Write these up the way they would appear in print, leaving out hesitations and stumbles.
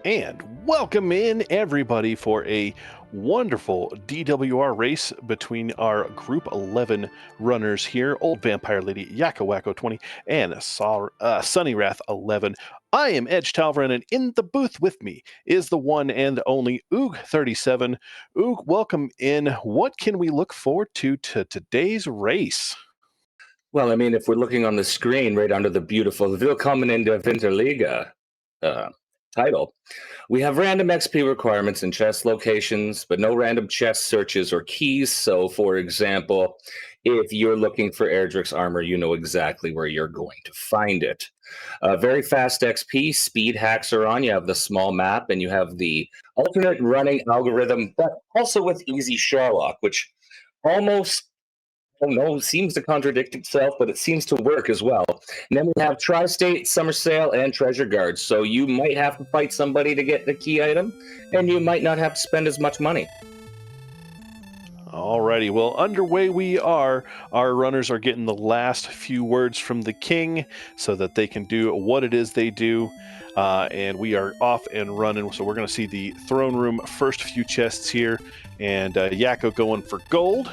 And welcome in everybody for a wonderful DWR race between our Group 11 runners here, Old Vampire Lady, YakkoWakko20, and Sawneyrath11. I am Edge Talvran, and in the booth with me is the one and only Oog37. Oog, welcome in. What can we look forward to today's race? Well, I mean, if we're looking on the screen right under the beautiful Willkommen in der Winterliga title, we have random XP requirements and chest locations, but no random chest searches or keys. So, for example, if you're looking for Erdrick's armor, you know exactly where you're going to find it. Very fast XP, speed hacks are on. You have the small map, and you have the alternate running algorithm, but also with easy Sherlock, which almost seems to contradict itself, but it seems to work as well. And then we have Tri-State, Summer Sale, and Treasure Guards. So you might have to fight somebody to get the key item, and you might not have to spend as much money. Alrighty, well, underway we are. Our runners are getting the last few words from the king so that they can do what it is they do. And we are off and running. So we're going to see the throne room first few chests here. And Yakko going for gold,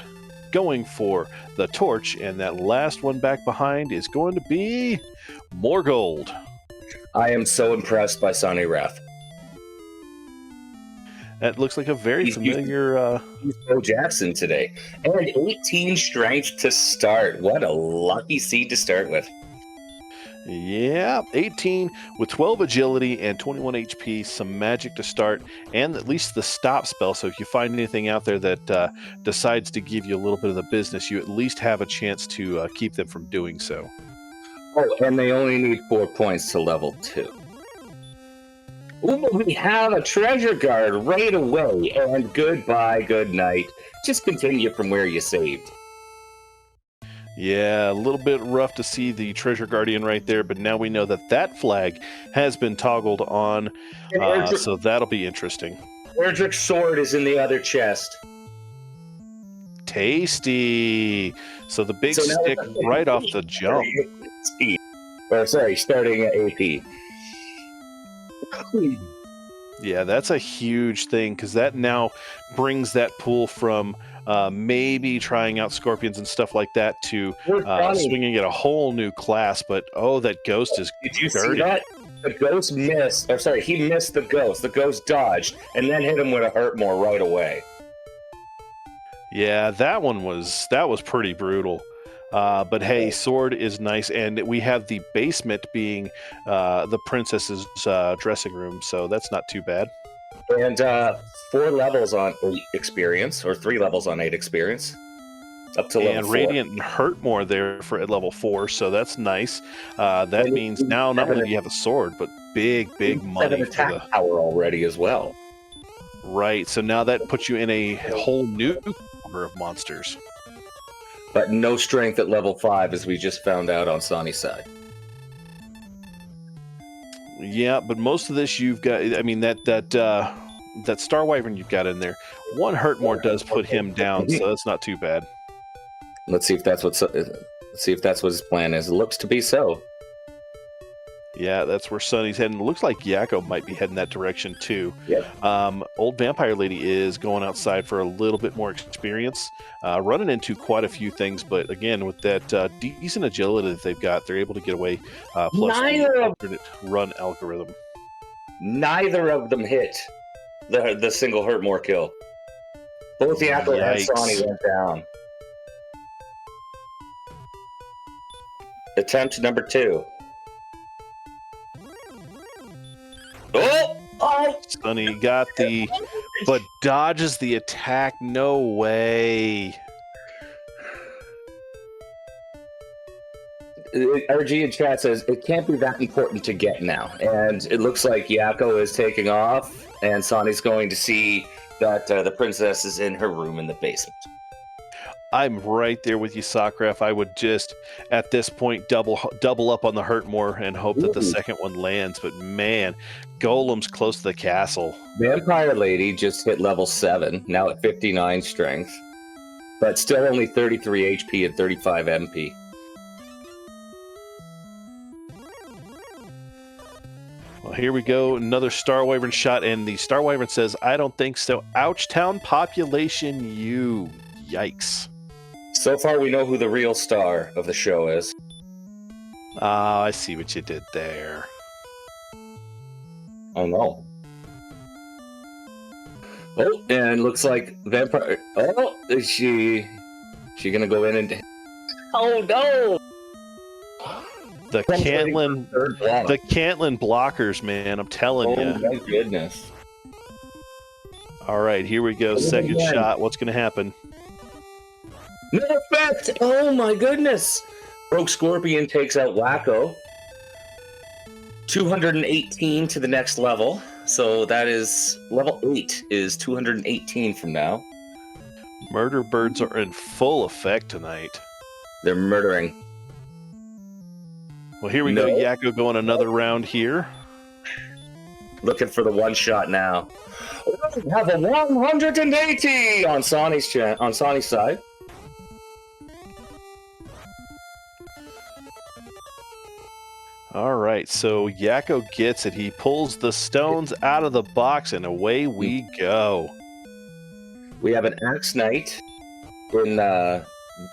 going for the torch, and that last one back behind is going to be more gold. I am so impressed by Sawneyrath. That looks like a very familiar... He's Bo Jackson today. And 18 strength to start. What a lucky seed to start with. Yeah, 18 with 12 agility and 21 HP, some magic to start, and at least the stop spell. So if you find anything out there that decides to give you a little bit of the business, you at least have a chance to keep them from doing so. Oh, and they only need 4 points to level 2. Ooh, we have a treasure guard right away, and goodbye, good night. Just continue from where you saved. Yeah, a little bit rough to see the Treasure Guardian right there, but now we know that that flag has been toggled on, so that'll be interesting. Erdrick's sword is in the other chest. Tasty! So the big stick right off the jump. Starting at AP. Yeah, that's a huge thing, because that now brings that pool from maybe trying out scorpions and stuff like that to swinging at a whole new class. But oh, that ghost is Did you dirty. See that? The ghost missed. He missed the ghost. The ghost dodged and then hit him with a hurt more right away. Yeah, that was pretty brutal. But hey, sword is nice, and we have the basement being the princess's dressing room, so that's not too bad. And 4 levels on 8 experience, or 3 levels on 8 experience, up to level 4. And Radiant and Hurtmore there at level 4, so that's nice. That means now not only do you have a sword, but big money for the power already as well. Right, so now that puts you in a whole new number of monsters. But no strength at level 5, as we just found out on Sonny's side. Yeah, but most of this you've got. I mean, that Star Wyvern you've got in there. 1 Hurtmore does put him down, so that's not too bad. Let's see if that's what his plan is. It looks to be so. Yeah, that's where Sonny's heading. It looks like Yakko might be heading that direction too. Yeah. Old Vampire Lady is going outside for a little bit more experience, running into quite a few things. But again, with that decent agility that they've got, they're able to get away. Plus the alternate run algorithm. Neither of them hit the single Hurtmore kill. Both Yakko and Sonny went down. Attempt number 2. Oh! Sonny got but dodges the attack. No way. RG in chat says it can't be that important to get now, and it looks like Yakko is taking off, and Sonny's going to see that the princess is in her room in the basement. I'm right there with you, Sawneyrath. I would just, at this point, double up on the Hurtmore and hope that the second one lands. But man, Golem's close to the castle. Vampire Lady just hit level 7, now at 59 strength, but still only 33 HP and 35 MP. Well, here we go. Another Star Wyvern shot, and the Star Wyvern says, I don't think so. Ouchtown population, you. Yikes. So far, we know who the real star of the show is. Ah, I see what you did there. I know. Oh, and looks like Vampire... Oh, is she gonna go in and... Oh, no! The Cantlin blockers, man. I'm telling you. Oh, my goodness. All right, here we go. Second shot. What's going to happen? No effect! Oh, my goodness! Rogue Scorpion takes out Wakko. 218 to the next level. So that is... Level 8 is 218 from now. Murder birds are in full effect tonight. They're murdering. Well, here we go. Yakko going another round here. Looking for the one shot now. We have a 180 on Sawney's side. All right, so Yakko gets it. He pulls the stones out of the box, and away we go. We have an Axe Knight in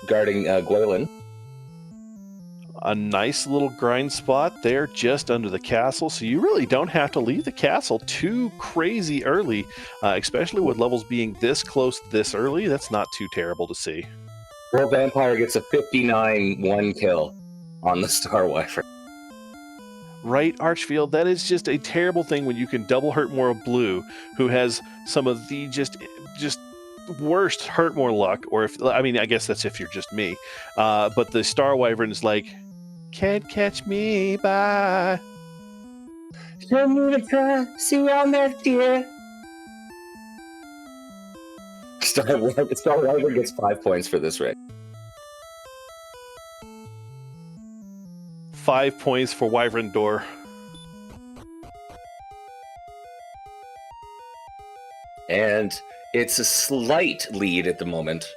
guarding Gwylin. A nice little grind spot there just under the castle, so you really don't have to leave the castle too crazy early, especially with levels being this close this early. That's not too terrible to see. World Vampire gets a 59 one kill on the Star Wyvern. Right, Archfield, that is just a terrible thing when you can double Hurtmore of Blue, who has some of the just worst Hurtmore luck, or if, I mean, I guess that's if you're just me, but the Star Wyvern is like, can't catch me, bye. Show me the try, see you on that dear. Star Wyvern gets 5 points for this raid. 5 points for Wyvern Door. And it's a slight lead at the moment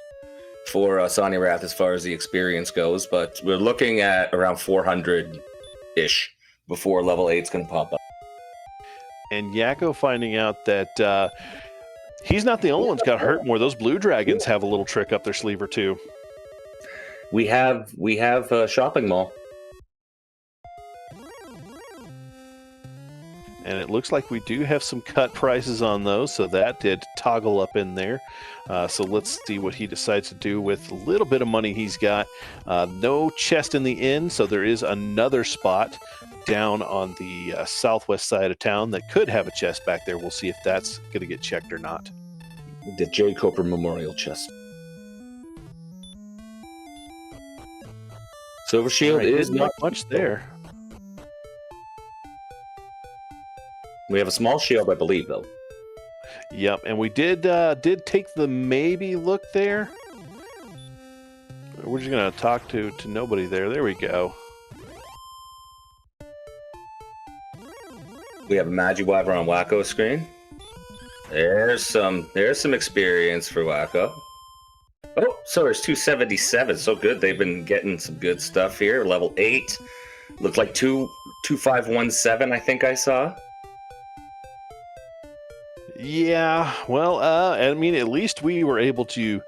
for Sawneyrath as far as the experience goes, but we're looking at around 400-ish before level 8's going to pop up. And Yakko finding out that he's not the only one who's got hurt more. Those blue dragons have a little trick up their sleeve or two. We have a shopping mall. And it looks like we do have some cut prices on those, so that did toggle up in there. So let's see what he decides to do with a little bit of money he's got. No chest in the inn, so there is another spot down on the southwest side of town that could have a chest back there. We'll see if that's going to get checked or not. The J. Coper Memorial chest. Silver Shield is not much there. We have a small shield, I believe, though. Yep, and we did take the maybe look there. We're just gonna talk to nobody there. There we go. We have a Magi Wyvern on Wakko's screen. There's some experience for Wakko. Oh, so there's 277. So good. They've been getting some good stuff here. Level 8. Looked like 2517, I think I saw. Yeah, well, I mean, at least we were able to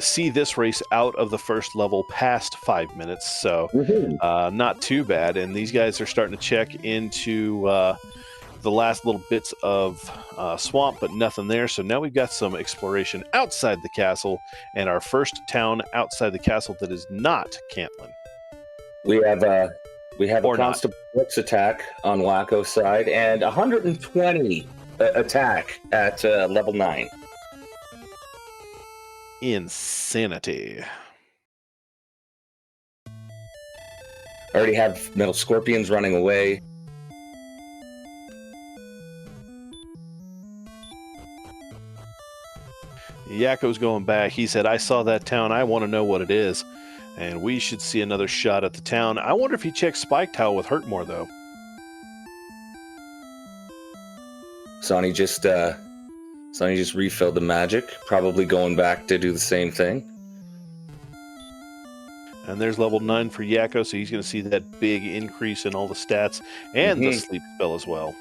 see this race out of the first level past 5 minutes, so not too bad. And these guys are starting to check into the last little bits of swamp, but nothing there. So now we've got some exploration outside the castle, and our first town outside the castle that is not Cantlin. We have a Constable Brooks attack on Wakko's side, and 120 attack at level 9. Insanity. Already have Metal Scorpions running away. Yakko's going back. He said, I saw that town. I want to know what it is. And we should see another shot at the town. I wonder if he checks Spike Towel with Hurtmore, though. Sonny just refilled the magic, probably going back to do the same thing. And there's level 9 for Yakko, so he's going to see that big increase in all the stats and the sleep spell as well.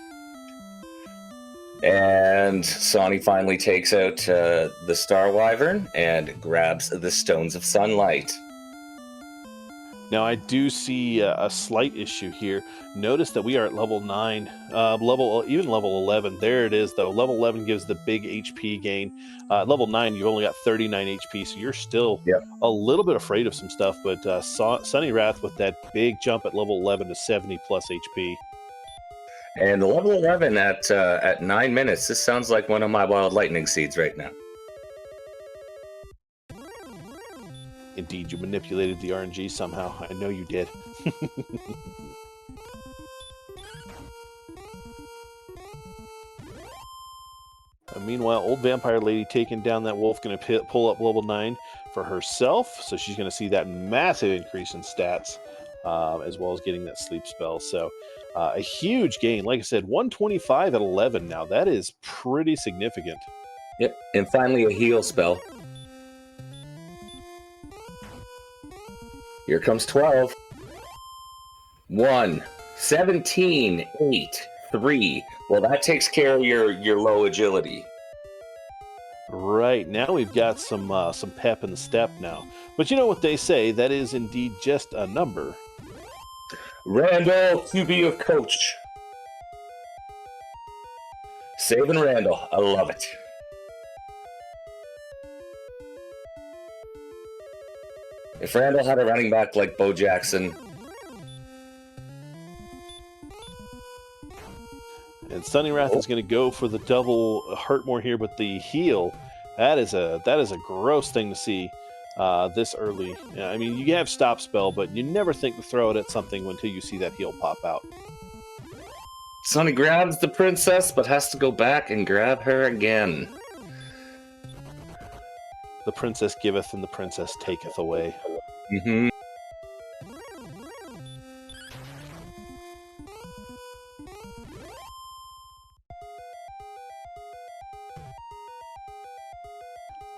And Sawney finally takes out the Star Wyvern and grabs the Stones of Sunlight. Now, I do see a slight issue here. Notice that we are at level 9, even level 11. There it is, though. Level 11 gives the big HP gain. Level 9, you've only got 39 HP, so you're still a little bit afraid of some stuff. But Sawneyrath with that big jump at level 11 to 70 plus HP. And the level 11 at 9 minutes. This sounds like one of my Wild Lightning Seeds right now. Indeed, you manipulated the RNG somehow. I know you did. Meanwhile, Old Vampire Lady taking down that wolf, going to pull up level 9 for herself. So she's going to see that massive increase in stats, as well as getting that sleep spell. So a huge gain. Like I said, 125 at 11 now. That is pretty significant. Yep. And finally, a heal spell. Here comes 12. 1, 17, 8, 3. Well, that takes care of your low agility. Right, now we've got some pep in the step now. But you know what they say, that is indeed just a number. Randall, QB of Coach. Saving Randall. I love it. If Randall had a running back like Bo Jackson. And Sawneyrath is going to go for the double Hurtmore here, but the heal, that is a gross thing to see this early. I mean, you have stop spell, but you never think to throw it at something until you see that heal pop out. Sonny grabs the princess, but has to go back and grab her again. The princess giveth and the princess taketh away. Mm-hmm.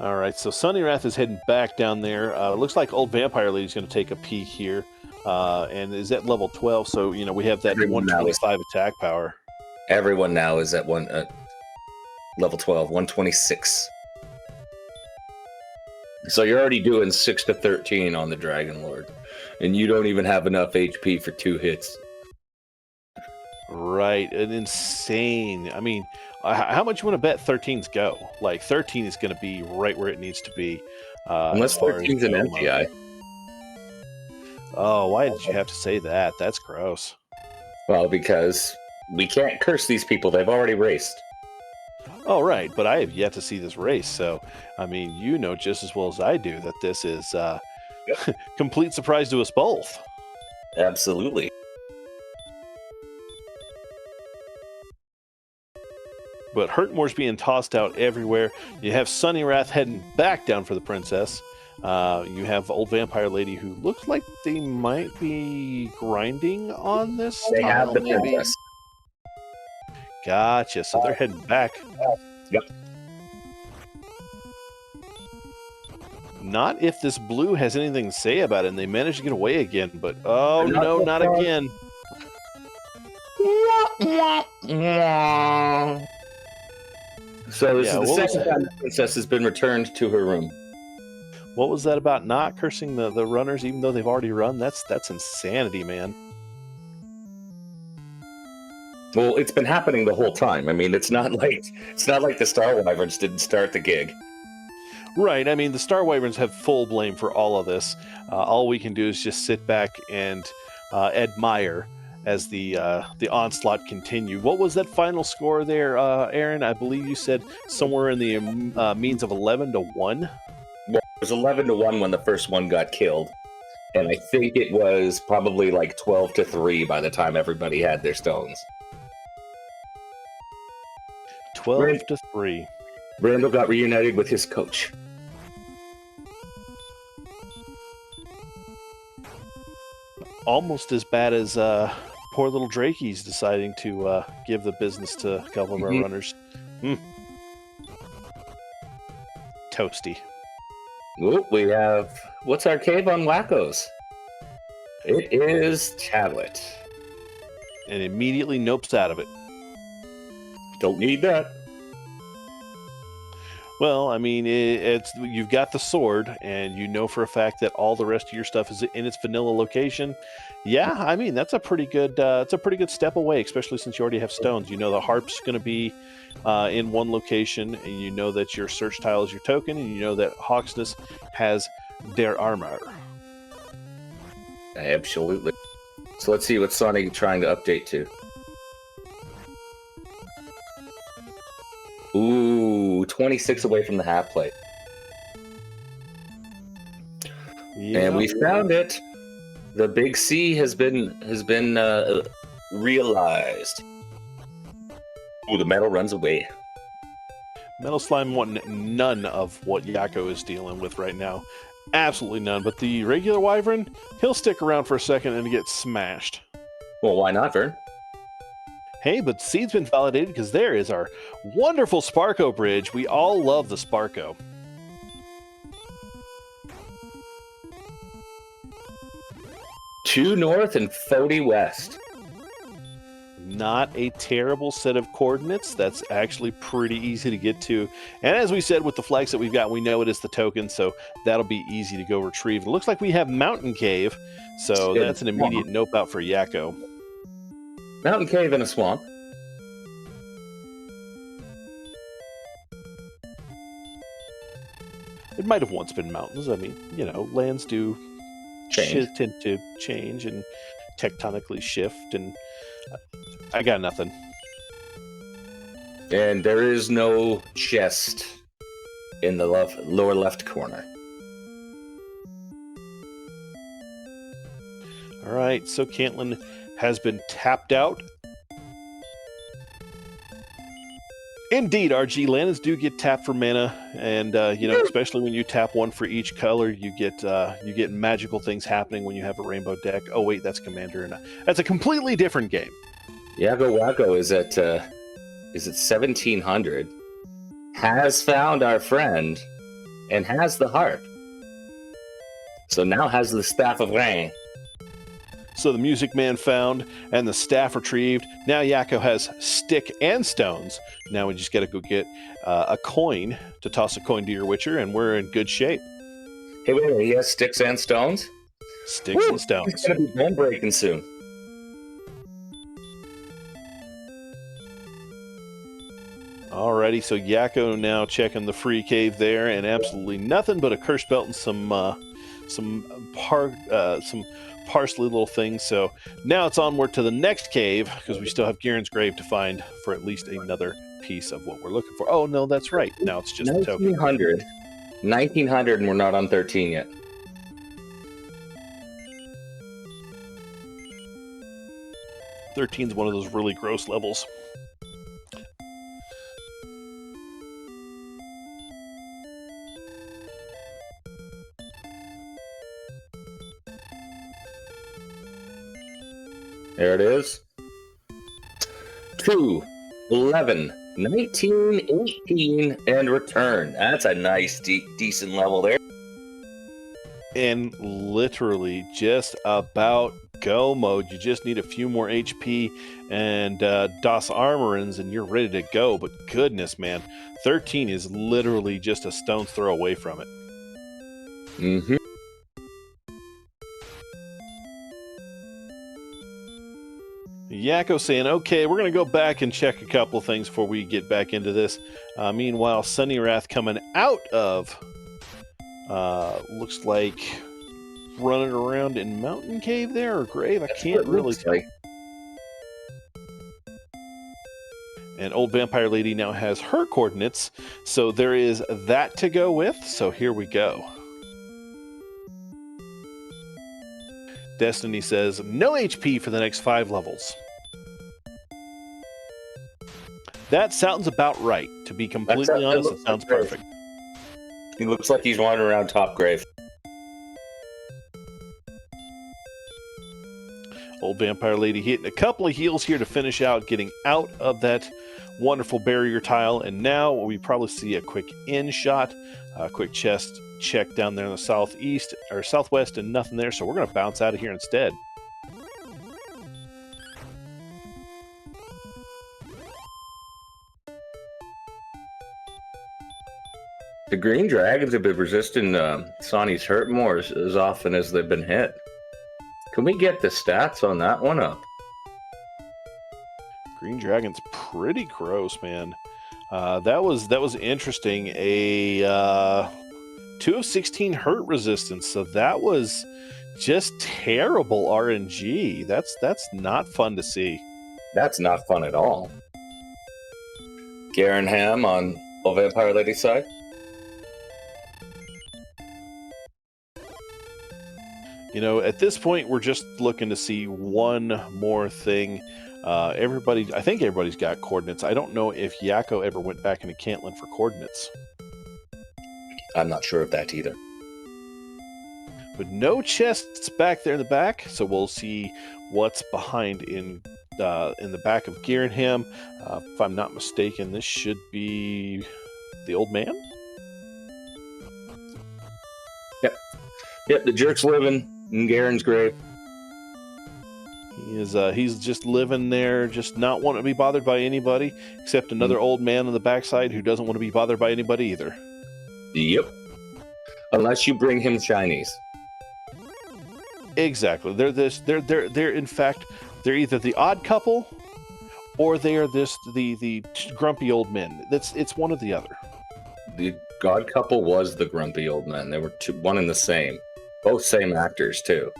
All right, so Sawneyrath is heading back down there. Looks like Old Vampire Lady's going to take a peek here, and is at level 12. So you know we have that 125 attack power. Everyone now is at level 12, 126. So you're already doing 6 to 13 on the Dragon Lord, and you don't even have enough HP for 2 hits. Right, an insane. I mean, how much you want to bet 13's go? Like 13 is going to be right where it needs to be. Unless 13's an MTI. Oh, why did you have to say that? That's gross. Well, because we can't curse these people. They've already raced. Oh, right, but I have yet to see this race. So, I mean, you know just as well as I do that this is complete surprise to us both. Absolutely. But Hurtmore's being tossed out everywhere. You have Sawneyrath heading back down for the princess. You have Old Vampire Lady who looks like they might be grinding on this. They have the princess. Gotcha. So they're heading back. Yep. Not if this blue has anything to say about it, and they managed to get away again. But oh no, not again. So this is the second time the princess has been returned to her room. What was that about not cursing the runners even though they've already run? That's insanity, man. Well, it's been happening the whole time. I mean, it's not like the Star Wyverns didn't start the gig. Right. I mean, the Star Wyverns have full blame for all of this. All we can do is just sit back and admire as the onslaught continued. What was that final score there, Aaron? I believe you said somewhere in the means of 11 to 1? Well, it was 11 to 1 when the first one got killed. And I think it was probably like 12 to 3 by the time everybody had their stones. 12 to 3. Randall got reunited with his coach. Almost as bad as poor little Drakey's deciding to give the business to a couple of our runners. Toasty. Ooh, we have... What's our cave on Wackos? It is tablet. And immediately nopes out of it. Don't need that. Well, I mean, it's you've got the sword, and you know for a fact that all the rest of your stuff is in its vanilla location. Yeah, I mean that's a pretty good. It's a pretty good step away, especially since you already have stones. You know the harp's going to be in one location, and you know that your search tile is your token, and you know that Hawksness has their armor. Absolutely. So let's see what Sonic trying to update to. Ooh, 26 away from the half plate. And we found it. The big C has been realized. Ooh, the metal runs away. Metal Slime want none of what Yakko is dealing with right now. Absolutely none. But the regular Wyvern, he'll stick around for a second and get smashed. Well, why not, Vern? Hey, but Seed's been validated because there is our wonderful Sparko bridge. We all love the Sparko. Two north and 40 west. Not a terrible set of coordinates. That's actually pretty easy to get to. And as we said, with the flags that we've got, we know it is the token, so that'll be easy to go retrieve. It looks like we have Mountain Cave, so that's an immediate nope out for Yakko. Mountain Cave in a swamp. It might have once been mountains. I mean, you know, lands do tend to change and tectonically shift, and I got nothing. And there is no chest in the lower left corner. All right, so Cantlin has been tapped out. Indeed, RG lands do get tapped for mana, and you know, especially when you tap one for each color, you get magical things happening when you have a rainbow deck. Oh wait, that's Commander, and that's a completely different game. YakkoWakko is at 1700. Has found our friend, and has the harp. So now has the Staff of Rain. So the Music Man found and the staff retrieved. Now Yakko has stick and stones. Now we just got to go get a coin to toss a coin to your Witcher, and we're in good shape. Hey, wait, he has sticks and stones? Sticks and stones. He's going to be bone breaking soon. Alrighty, so Yakko now checking the free cave there, and absolutely nothing but a curse belt and some parsley little things. So now it's onward to the next cave, because we still have Gihren's grave to find for at least another piece of what we're looking for. Oh no, that's right. Now it's just a token. 1900, and we're not on 13 yet. Thirteen's one of those really gross levels. There it is. 2, 11, 19, 18, and return. That's a nice, decent level there. And literally just about go mode. You just need a few more HP and DOS Armorins, and you're ready to go. But goodness, man, 13 is literally just a stone's throw away from it. Mm-hmm. Yakko saying, okay, we're going to go back and check a couple things before we get back into this. Meanwhile, Sawneyrath coming out of, looks like running around in Mountain Cave there, or Grave. I can't really tell. And OldVampireLady now has her coordinates, so there is that to go with. So here we go. Destiny says, no HP for the next 5 levels. That sounds about right. To be completely honest, it sounds perfect. He looks like he's wandering around top grave. OldVampireLady hitting a couple of heals here to finish out, getting out of that wonderful barrier tile. And now we probably see a quick in shot, a quick chest check down there in the southeast or southwest and nothing there, so we're going to bounce out of here instead. The green dragons have been resisting Sawney's hurt more as often as they've been hit. Can we get the stats on that one up? Green dragon's pretty gross, man. That was interesting. A 2 of 16 hurt resistance, so that was just terrible RNG. That's not fun to see. That's not fun at all. Garen Ham on OldVampireLady side. You know, at this point, we're just looking to see one more thing. I think everybody's got coordinates. I don't know if Yakko ever went back into Cantlin for coordinates. I'm not sure of that either. But no chests back there in the back, so we'll see what's behind in the back of Garenham. If I'm not mistaken, this should be the old man. Yep, the jerk's living in Garen's grave. He's just living there, just not wanting to be bothered by anybody, except another old man on the backside who doesn't want to be bothered by anybody either. Yep. Unless you bring him shinies. Exactly. They're in fact, they're either the odd couple or they are the grumpy old men. It's one or the other. The god couple was the grumpy old men. They were one and the same. Both same actors too.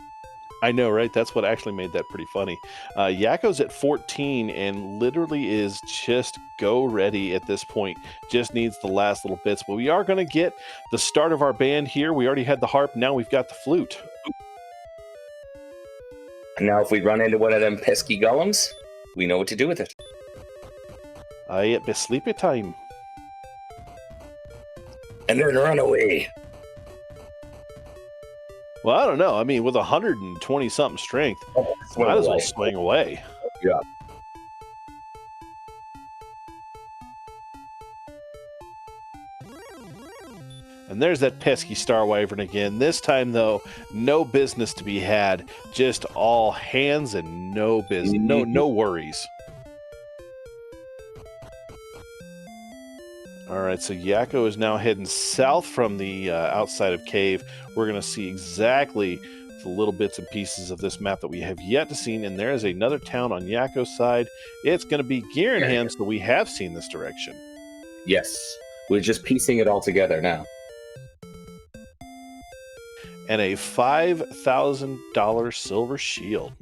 I know, right? That's what actually made that pretty funny. Yakko's at 14 and literally is just go ready at this point. Just needs the last little bits. But we are going to get the start of our band here. We already had the harp. Now we've got the flute. And now if we run into one of them pesky golems, we know what to do with it. It be sleepy time. And then run away. Well, I don't know. I mean, with 120-something strength, might as well swing away. Yeah. And there's that pesky Star Wyvern again. This time, though, no business to be had. Just all hands and no business. No worries. All right, so Yakko is now heading south from the outside of Cave. We're going to see exactly the little bits and pieces of this map that we have yet to see. And there is another town on Yakko's side. It's going to be Garenham, so we have seen this direction. Yes, we're just piecing it all together now. And a $5,000 silver shield.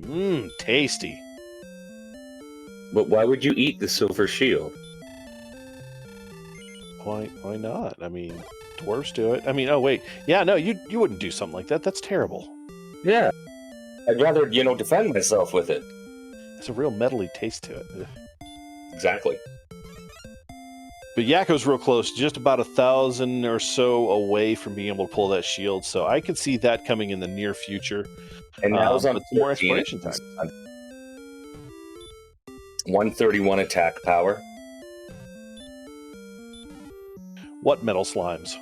Tasty. But why would you eat the silver shield? Why not? I mean, dwarves do it. I mean, oh wait, yeah, no, you wouldn't do something like that. That's terrible. Yeah, I'd rather defend myself with it. It's a real metally taste to it. Ugh. Exactly. But Yakko's real close, just about 1,000 or so away from being able to pull that shield. So I could see that coming in the near future. And now on some more exploration time. 131 attack power. What metal slimes?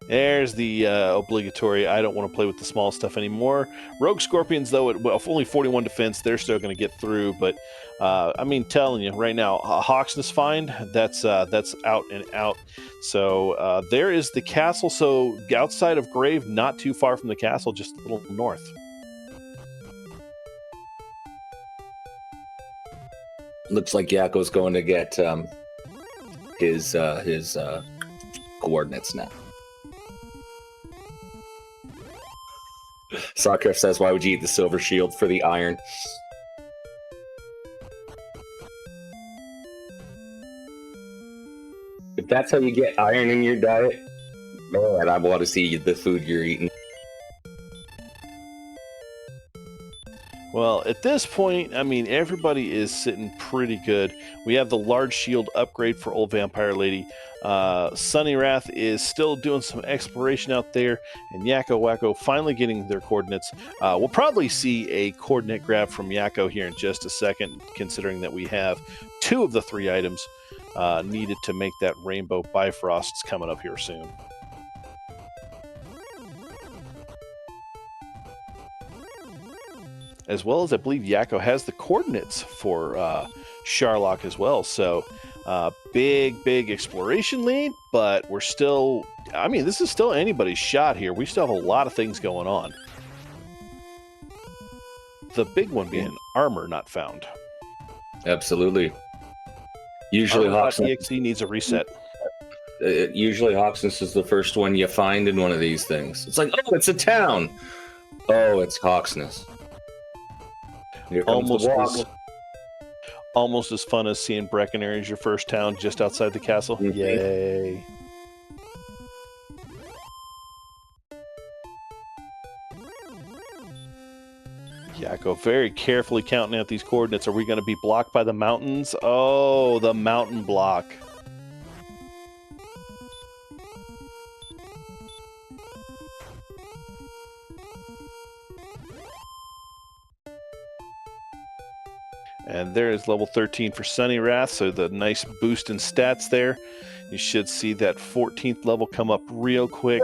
There's the obligatory, I don't want to play with the small stuff anymore. Rogue Scorpions, though, at only 41 defense, they're still going to get through. But, I mean, telling you right now, Hawksness Find, that's out and out. So there is the castle. So outside of Grave, not too far from the castle, just a little north. Looks like Yakko's going to get his coordinates now. Sawneyrath says, why would you eat the silver shield for the iron? If that's how you get iron in your diet, man, I want to see the food you're eating. Well, at this point, I mean, everybody is sitting pretty good. We have the large shield upgrade for OldVampireLady. Sawneyrath is still doing some exploration out there, and YakkoWakko finally getting their coordinates. We'll probably see a coordinate grab from Yakko here in just a second, considering that we have 2 of the 3 items needed to make that Rainbow Bifrost's coming up here soon. As well as I believe Yakko has the coordinates for Sharlock as well. So big exploration lead, but we're still, I mean, this is still anybody's shot here. We still have a lot of things going on. The big one being armor not found. Absolutely. Usually Armor.exe needs a reset. Usually Hawksness is the first one you find in one of these things. It's like, oh, it's a town. Oh, it's Hawksness. Here comes the walk. Almost as fun as seeing Breckenridge as your first town just outside the castle. Mm-hmm. Yay. Yakko very carefully counting out these coordinates. Are we going to be blocked by the mountains? Oh, the mountain block. And there is level 13 for Sawneyrath, so the nice boost in stats there. You should see that 14th level come up real quick.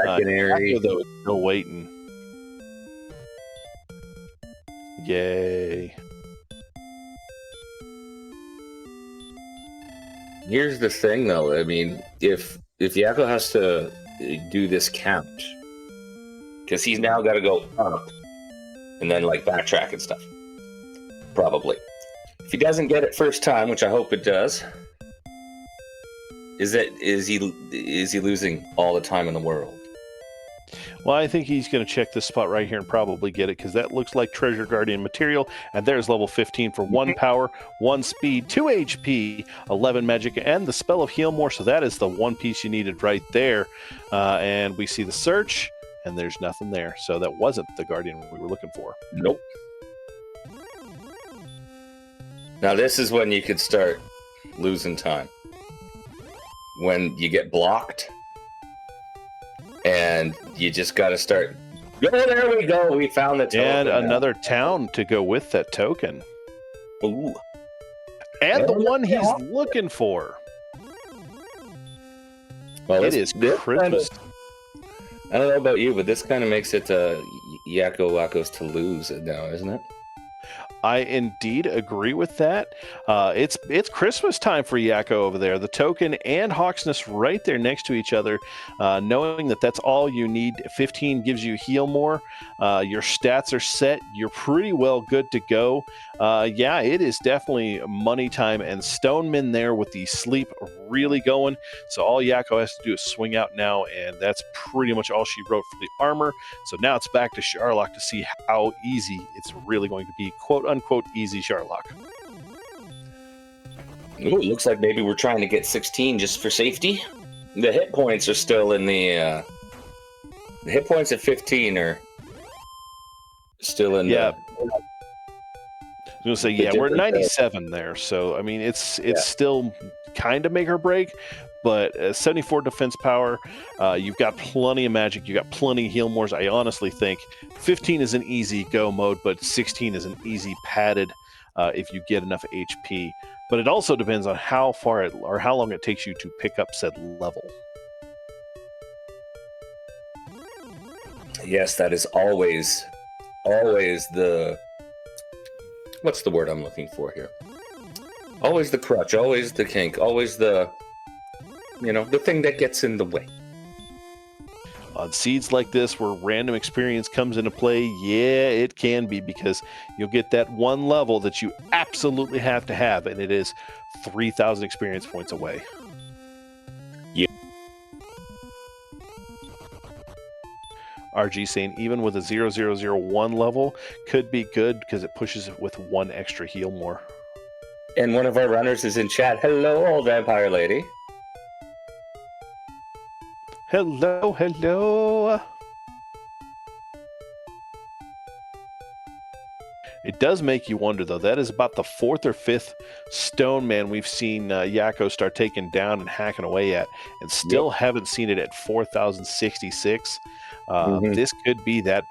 Yakko, though, is still waiting. Yay. Here's the thing, though. I mean, if Yakko has to do this count, because he's now got to go up and then like backtrack and stuff, probably. If he doesn't get it first time, which I hope it does, is he losing all the time in the world? Well, I think he's going to check this spot right here and probably get it, because that looks like Treasure Guardian material. And there's level 15 for 1 power, 1 speed, 2 HP, 11 magic, and the spell of Heal More. So that is the one piece you needed right there. And we see the search, and there's nothing there. So that wasn't the Guardian we were looking for. Nope. Now this is when you could start losing time. When you get blocked, and you just got to start. Oh, there we go. We found the token. And another town to go with that token. Ooh. And the one he's looking for. Well, it is Christmas. I don't know about you, but this kind of makes it YakkoWakko's to lose now, isn't it? I indeed agree with that. It's Christmas time for Yakko over there. The token and Hawksness right there next to each other, knowing that that's all you need. 15 gives you Heal More. Your stats are set. You're pretty well good to go. Yeah, it is definitely money time, and Stoneman there with the sleep really going. So all Yakko has to do is swing out now, and that's pretty much all she wrote for the armor. So now it's back to Sharlock to see how easy it's really going to be. Quote unquote easy Sharlock. Ooh, it looks like maybe we're trying to get 16 just for safety. The hit points are still in the hit points at 15 are still in I was going to say, yeah, we're at 97 there. So, I mean, it's still kind of make or break, but 74 defense power, you've got plenty of magic, you've got plenty of heal mores. I honestly think 15 is an easy go mode, but 16 is an easy padded if you get enough HP. But it also depends on how far or how long it takes you to pick up said level. Yes, that is always the... What's the word I'm looking for here? Always the crutch, always the kink, always the, the thing that gets in the way. On seeds like this, where random experience comes into play, yeah, it can be, because you'll get that one level that you absolutely have to have, and it is 3,000 experience points away. Yeah. RG saying even with a 0001 level could be good because it pushes it with 1 extra heal more. And one of our runners is in chat. Hello, OldVampireLady. Hello, hello. It does make you wonder, though. That is about the 4th or 5th stone man we've seen Yakko start taking down and hacking away at, and still haven't seen it at 4,066. This could be that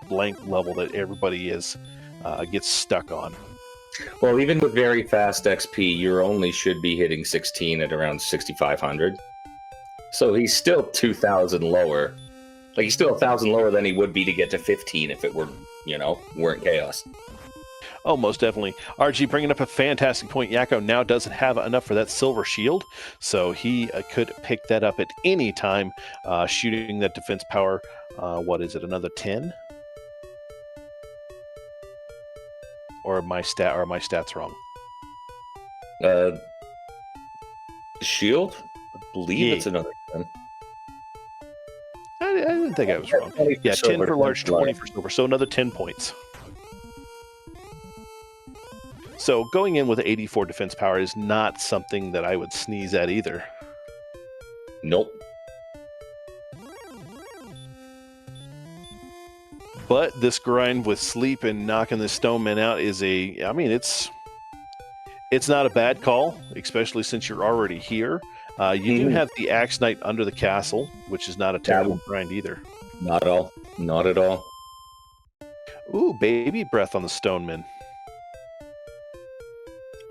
blank level that everybody gets stuck on. Well, even with very fast XP, you only should be hitting 16 at around 6,500. So he's still 2,000 lower. Like, he's still 1,000 lower than he would be to get to 15 if it were, weren't chaos. Oh, most definitely. RG bringing up a fantastic point. Yakko now doesn't have enough for that silver shield, so he could pick that up at any time, shooting that defense power. What is it? Another 10? Or are my stats wrong? Shield? I believe it's another 10. I didn't think I was wrong. Yeah, 10 for large, 20 for silver. So another 10 points. So going in with 84 defense power is not something that I would sneeze at either. Nope. But this grind with sleep and knocking the stoneman out is it's not a bad call, especially since you're already here. You do have the Axe Knight under the castle, which is not a terrible grind either. Not at all. Not at all. Ooh, baby breath on the stoneman.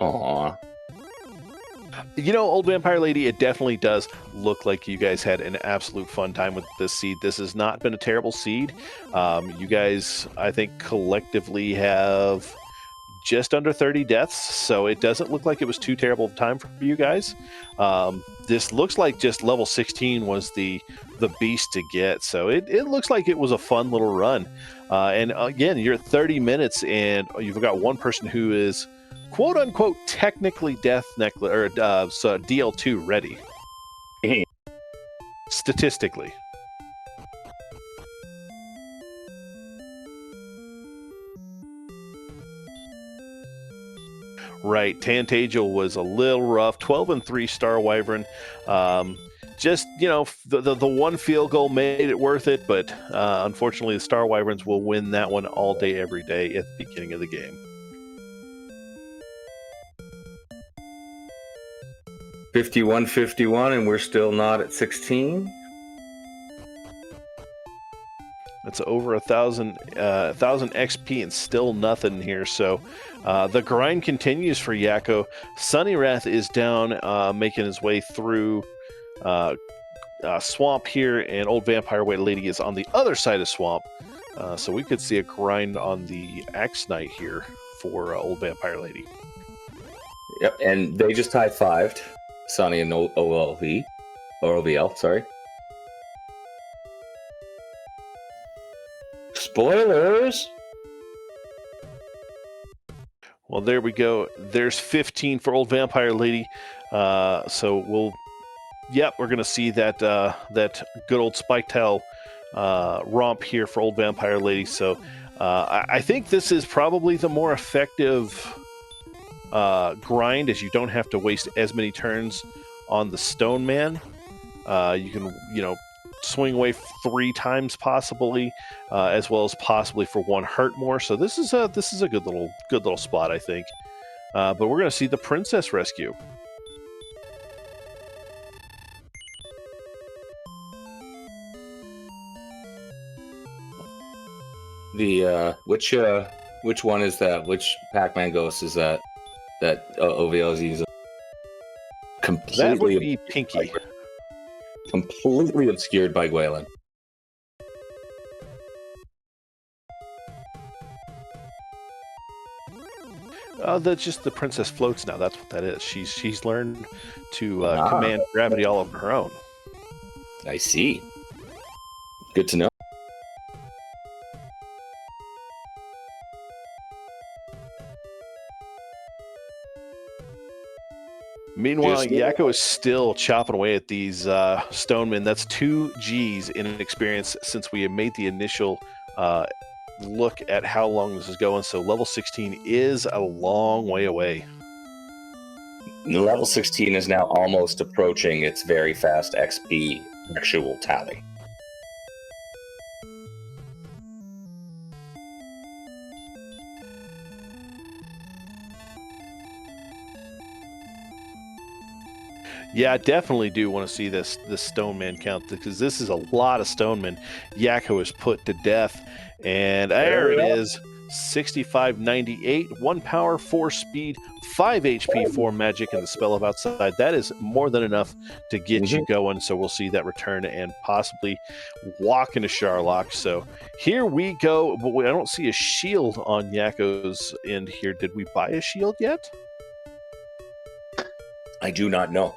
Aww. Old Vampire Lady, it definitely does look like you guys had an absolute fun time with this seed. This has not been a terrible seed. You guys, I think, collectively have just under 30 deaths, so it doesn't look like it was too terrible of a time for you guys. This looks like just level 16 was the beast to get, so it looks like it was a fun little run. And again, you're at 30 minutes, and you've got one person who is quote unquote technically death necklace or so DL2 ready. Statistically. Right, Tantagel was a little rough. 12-3 Star Wyvern. Just, the one field goal made it worth it, but unfortunately the Star Wyverns will win that one all day, every day at the beginning of the game. 51-51, and we're still not at 16. That's over 1,000 XP and still nothing here. So the grind continues for Yakko. Sawneyrath is down, making his way through Swamp here, and Old Vampire Lady is on the other side of Swamp. So we could see a grind on the Axe Knight here for Old Vampire Lady. Yep, and they just high-fived. Sonny and OLVL, sorry. Spoilers! Well, there we go. There's 15 for Old Vampire Lady. So we're going to see that good old spike tail romp here for Old Vampire Lady. So I think this is probably the more effective grind, as you don't have to waste as many turns on the Stone Man. You can, swing away 3 times possibly, as well as possibly for 1 hurt more. So this is a good little spot, I think. But we're going to see the Princess Rescue. The which one is that? Which Pac-Man ghost is that? That OVL is using? Completely. That would be Pinky. Completely obscured by Gwalen. That's just the princess floats now. That's what that is. She's learned to command gravity all of her own. I see. Good to know. Meanwhile, Yakko is still chopping away at these stonemen. That's 2 Gs in experience since we have made the initial look at how long this is going. So level 16 is a long way away. Level 16 is now almost approaching its very fast XP actual tally. Yeah, I definitely do want to see this Stoneman count, because this is a lot of Stonemen Yakko is put to death. And there it is. 6598, 1 power, 4 speed, 5 HP, 4 magic, and the spell of outside. That is more than enough to get you going. So we'll see that return and possibly walk into Sharlock. So here we go. But I don't see a shield on Yakko's end here. Did we buy a shield yet? I do not know,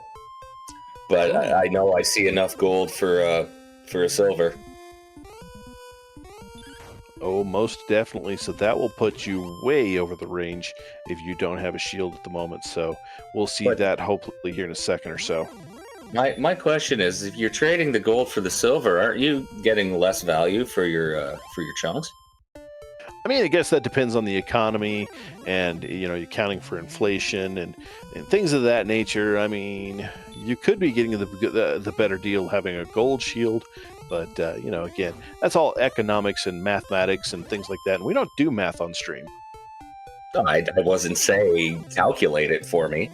but I know I see enough gold for a silver. Oh, most definitely. So that will put you way over the range if you don't have a shield at the moment. So we'll see that hopefully here in a second or so. My question is, if you're trading the gold for the silver, aren't you getting less value for your chunks? I mean, I guess that depends on the economy and, you're accounting for inflation and things of that nature. I mean, you could be getting the better deal having a gold shield. But, again, that's all economics and mathematics and things like that. And we don't do math on stream. No, I wasn't saying calculate it for me.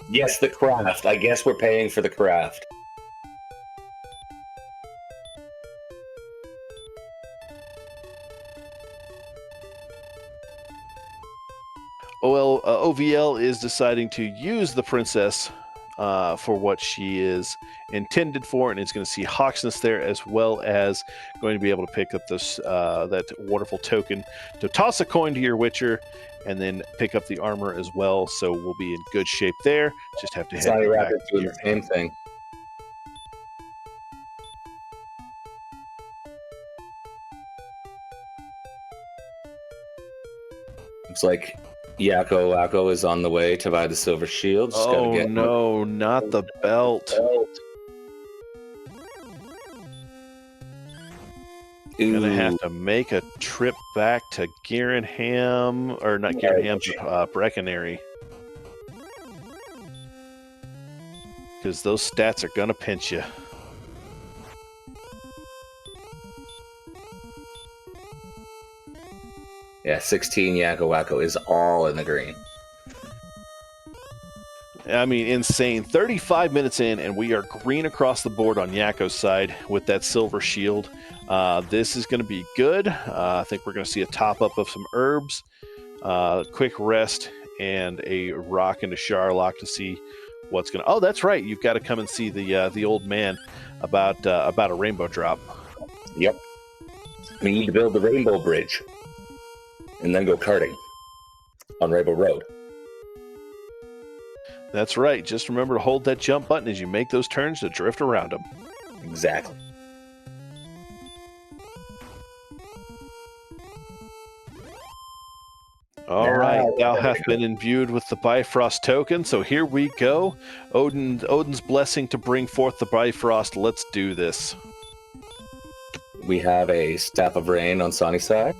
Yes, the craft. I guess we're paying for the craft. OVL is deciding to use the princess for what she is intended for, and it's going to see Hawksness there, as well as going to be able to pick up this that wonderful token to toss a coin to your Witcher, and then pick up the armor as well. So we'll be in good shape there. Just have to head back Sawneyrath doing the same thing. Looks like YakkoWakko is on the way to buy the silver shield. Just no, not the belt. Gonna have to make a trip back to Garenham, or not Garenham, Breckenary. Because those stats are gonna pinch you. Yeah, 16 YakkoWakko is all in the green. I mean, insane. 35 minutes in, and we are green across the board on Yakko's side with that silver shield. This is going to be good. I think we're going to see a top-up of some herbs, quick rest, and a rock into Sharlock to see what's going to... Oh, that's right. You've got to come and see the old man about a rainbow drop. Yep. We need to build the rainbow bridge and then go karting on Rainbow Road. That's right. Just remember to hold that jump button as you make those turns to drift around them. Exactly. All right, thou hath been imbued with the Bifrost token, so here we go. Odin's blessing to bring forth the Bifrost. Let's do this. We have a Staff of Rain on Sonny's side.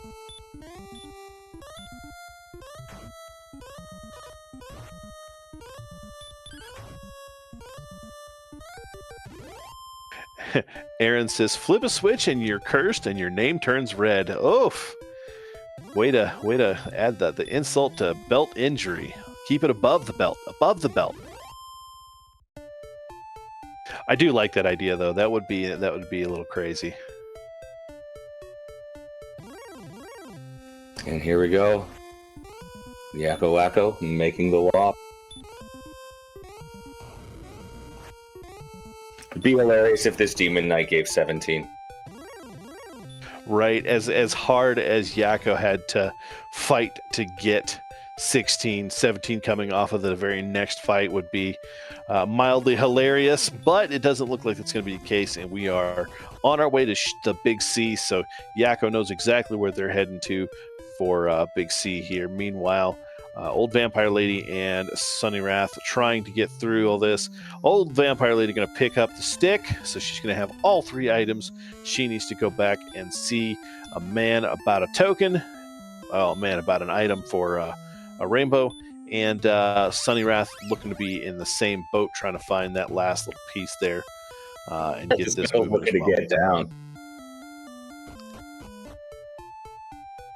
Aaron says, flip a switch and you're cursed and your name turns red. Oof. Way to add the insult to belt injury. Keep it above the belt. Above the belt. I do like that idea though. That would be a little crazy. And here we go. YakkoWakko making the walk. It'd be hilarious if this Demon Knight gave 17. Right, as hard as Yakko had to fight to get 16, 17 coming off of the very next fight would be mildly hilarious, but it doesn't look like it's going to be the case, and we are on our way to the Big C, so Yakko knows exactly where they're heading to for Big C here. Meanwhile, OldVampireLady and Sawneyrath trying to get through all this. OldVampireLady going to pick up the stick, so she's going to have all 3 items. She needs to go back and see a man about a token, about an item for a rainbow, and Sawneyrath looking to be in the same boat, trying to find that last little piece there and get this moving as well. Get down.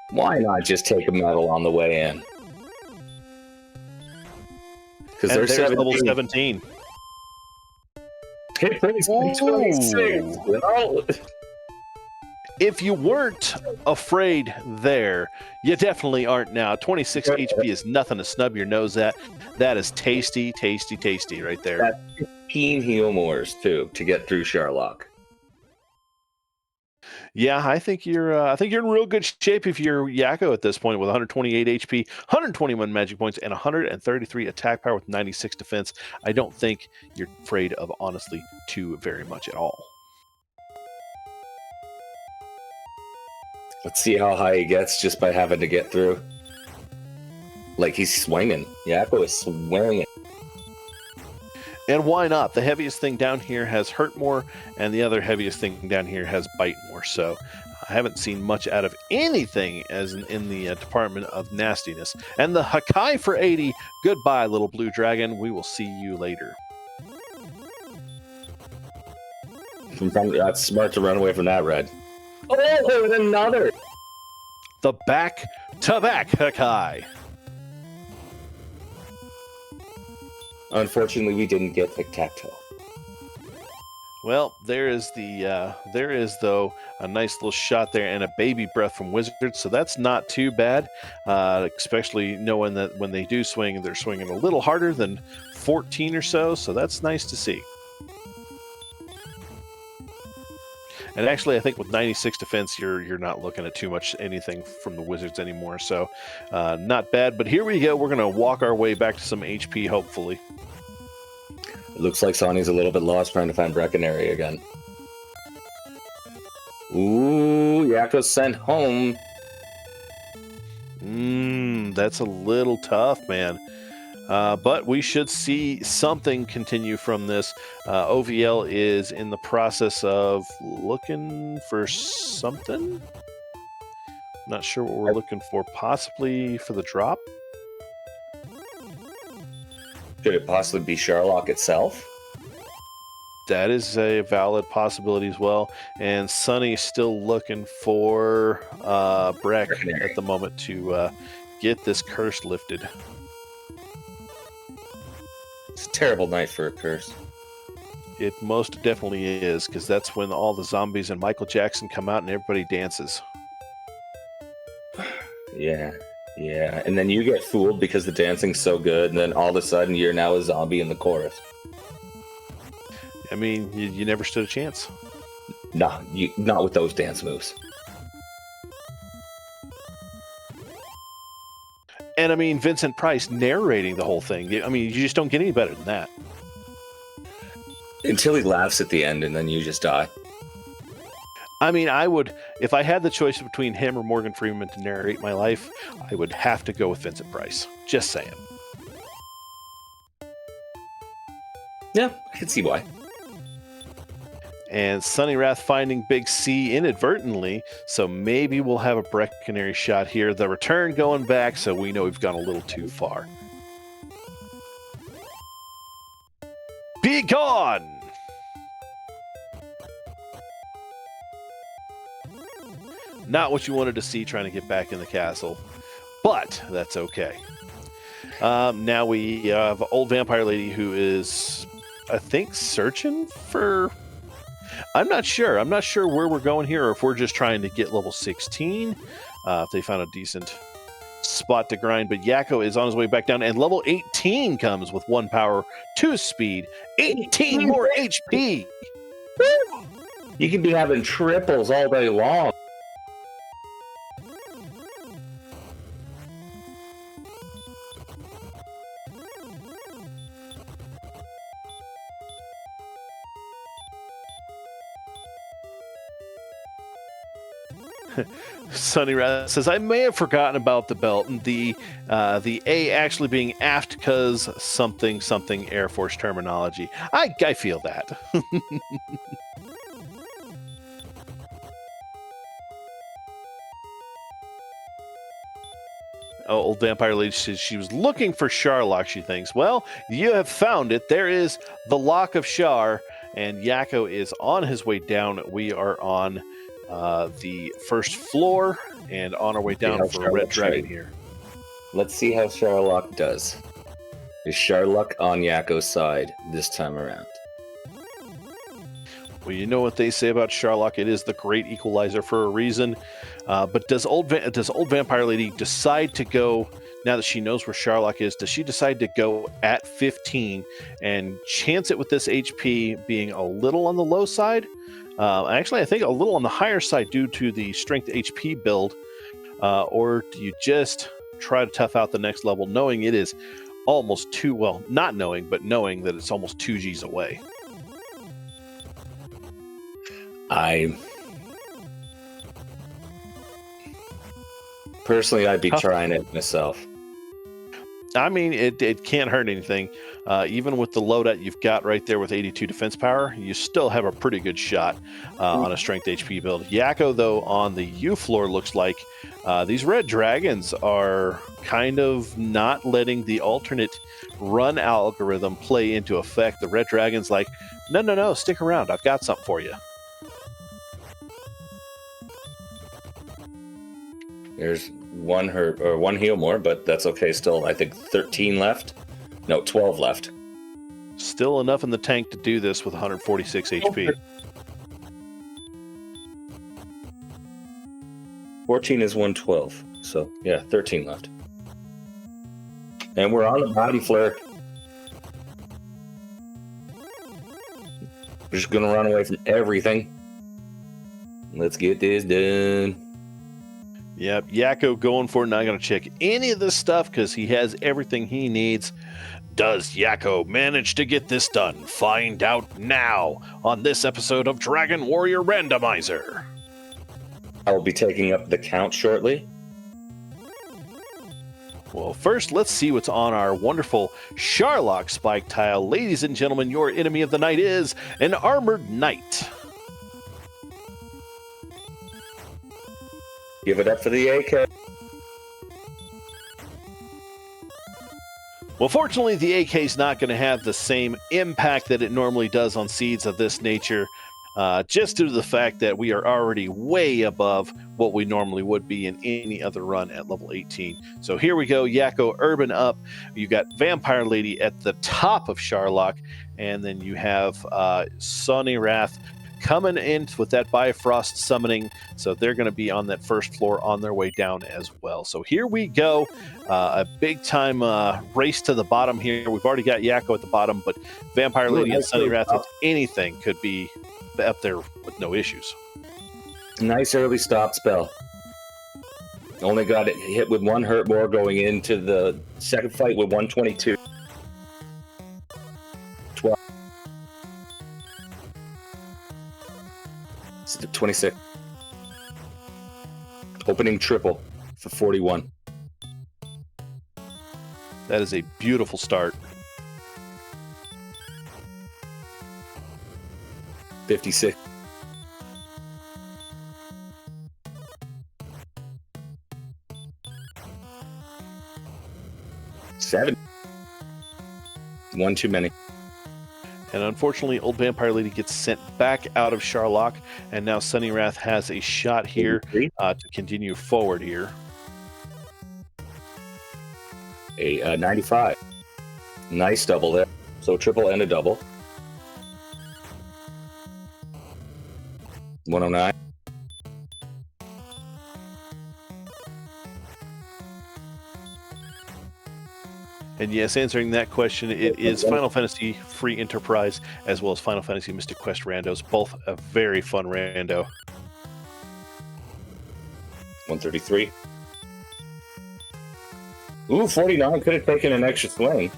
Why not just take a medal on the way in? Because there's level 17. Hit points 26. If you weren't afraid there, you definitely aren't now. 26 HP is nothing to snub your nose at. That is tasty, tasty, tasty right there. That's 15 heal mores, too, to get through Sherlock. Yeah, I think you're in real good shape if you're Yakko at this point with 128 HP, 121 magic points, and 133 attack power with 96 defense. I don't think you're afraid of, honestly, too very much at all. Let's see how high he gets just by having to get through. Like, he's swinging. Yakko is swinging. And why not? The heaviest thing down here has hurt more, and the other heaviest thing down here has bite more. So I haven't seen much out of anything as in the Department of Nastiness. And the Hakai for 80. Goodbye, little blue dragon. We will see you later. That's smart to run away from that red. Oh, and another! The back-to-back Hakai. Unfortunately, we didn't get tic-tac-toe. Well, there is though a nice little shot there and a baby breath from Wizards, so that's not too bad. Especially knowing that when they do swing, they're swinging a little harder than 14 or so. So that's nice to see. And actually, I think with 96 defense, you're not looking at too much anything from the Wizards anymore. So not bad. But here we go. We're going to walk our way back to some HP, hopefully. It looks like Sonny's a little bit lost trying to find Breckenary again. Ooh, Yakko's sent home. That's a little tough, man. But we should see something continue from this. OVL is in the process of looking for something. Not sure what we're looking for. Possibly for the drop? Could it possibly be Sherlock itself? That is a valid possibility as well. And Sonny's still looking for Breck at the moment to get this curse lifted. It's a terrible night for a curse. It most definitely is, because that's when all the zombies and Michael Jackson come out and everybody dances. Yeah. And then you get fooled because the dancing's so good, and then all of a sudden you're now a zombie in the chorus. I mean, you never stood a chance. Nah, not with those dance moves. And I mean, Vincent Price narrating the whole thing. I mean, you just don't get any better than that. Until he laughs at the end, and then you just die. I mean, I would, if I had the choice between him or Morgan Freeman to narrate my life, I would have to go with Vincent Price. Just saying. Yeah, I can see why. And Sawneyrath finding Big C inadvertently, so maybe we'll have a Breckenary shot here. The return going back, so we know we've gone a little too far. Be gone! Not what you wanted to see trying to get back in the castle, but that's okay. Now we have Old Vampire Lady who is, I think, searching for... I'm not sure. I'm not sure where we're going here or if we're just trying to get level 16. If they found a decent spot to grind. But Yakko is on his way back down, and level 18 comes with 1 power, 2 speed, 18 more HP. You could be having triples all day long. Sawneyrath says, I may have forgotten about the belt and the A actually being aft because something Air Force terminology. I feel that. Oh, Old Vampire Lady says she was looking for Sherlock, she thinks. Well, you have found it. There is the Lock of Shar, and Yakko is on his way down. We are on the first floor and on our way down for a Red Dragon here. Let's see how Sherlock does. Is Sherlock on Yakko's side this time around? Well, you know what they say about Sharlock. It is the great equalizer for a reason. But does old Vampire Lady decide to go, now that she knows where Sharlock is, does she decide to go at 15 and chance it with this HP being a little on the low side? Actually, I think a little on the higher side due to the strength HP build. Or do you just try to tough out the next level knowing it is almost not knowing, but knowing that it's almost 2Gs away? Personally, I'd be trying it myself. I mean, it can't hurt anything. Even with the loadout you've got right there with 82 defense power, you still have a pretty good shot on a strength HP build. Yakko, though, on the U floor looks like these red dragons are kind of not letting the alternate run algorithm play into effect. The red dragon's like, no, stick around. I've got something for you. There's one hurt or one heal more, but that's okay still. I think 13 left. No, 12 left. Still enough in the tank to do this with 146 HP. 14 is 112. So, yeah, 13 left. And we're on the bottom flare. We're just going to run away from everything. Let's get this done. Yep, Yakko going for it. Not going to check any of this stuff because he has everything he needs. Does Yakko manage to get this done? Find out now on this episode of Dragon Warrior Randomizer. I will be taking up the count shortly. Well, first, let's see what's on our wonderful Sharlock spike tile. Ladies and gentlemen, your enemy of the night is an Armored Knight. Give it up for the AK. Well, fortunately, the AK is not going to have the same impact that it normally does on seeds of this nature, just due to the fact that we are already way above what we normally would be in any other run at level 18. So here we go, Yakko Urban up. You got Vampire Lady at the top of Sharlock, and then you have Sawneyrath coming in with that Bifrost summoning, so they're going to be on that first floor on their way down as well. So here we go, a big-time race to the bottom here. We've already got Yakko at the bottom, but Vampire Lady and Sawneyrath with anything could be up there with no issues. Nice early stop spell. Only got it hit with one hurt more going into the second fight with 122. 12. 26. Opening triple for 41. That is a beautiful start. 56. 7. One too many. And unfortunately, Old Vampire Lady gets sent back out of Sharlock, and now Sawneyrath has a shot here to continue forward here. A 95. Nice double there. So triple and a double. 109. And yes, answering that question, it is Final Fantasy Free Enterprise as well as Final Fantasy Mystic Quest randos. Both a very fun rando. 133. Ooh, 49 could have taken an extra swing.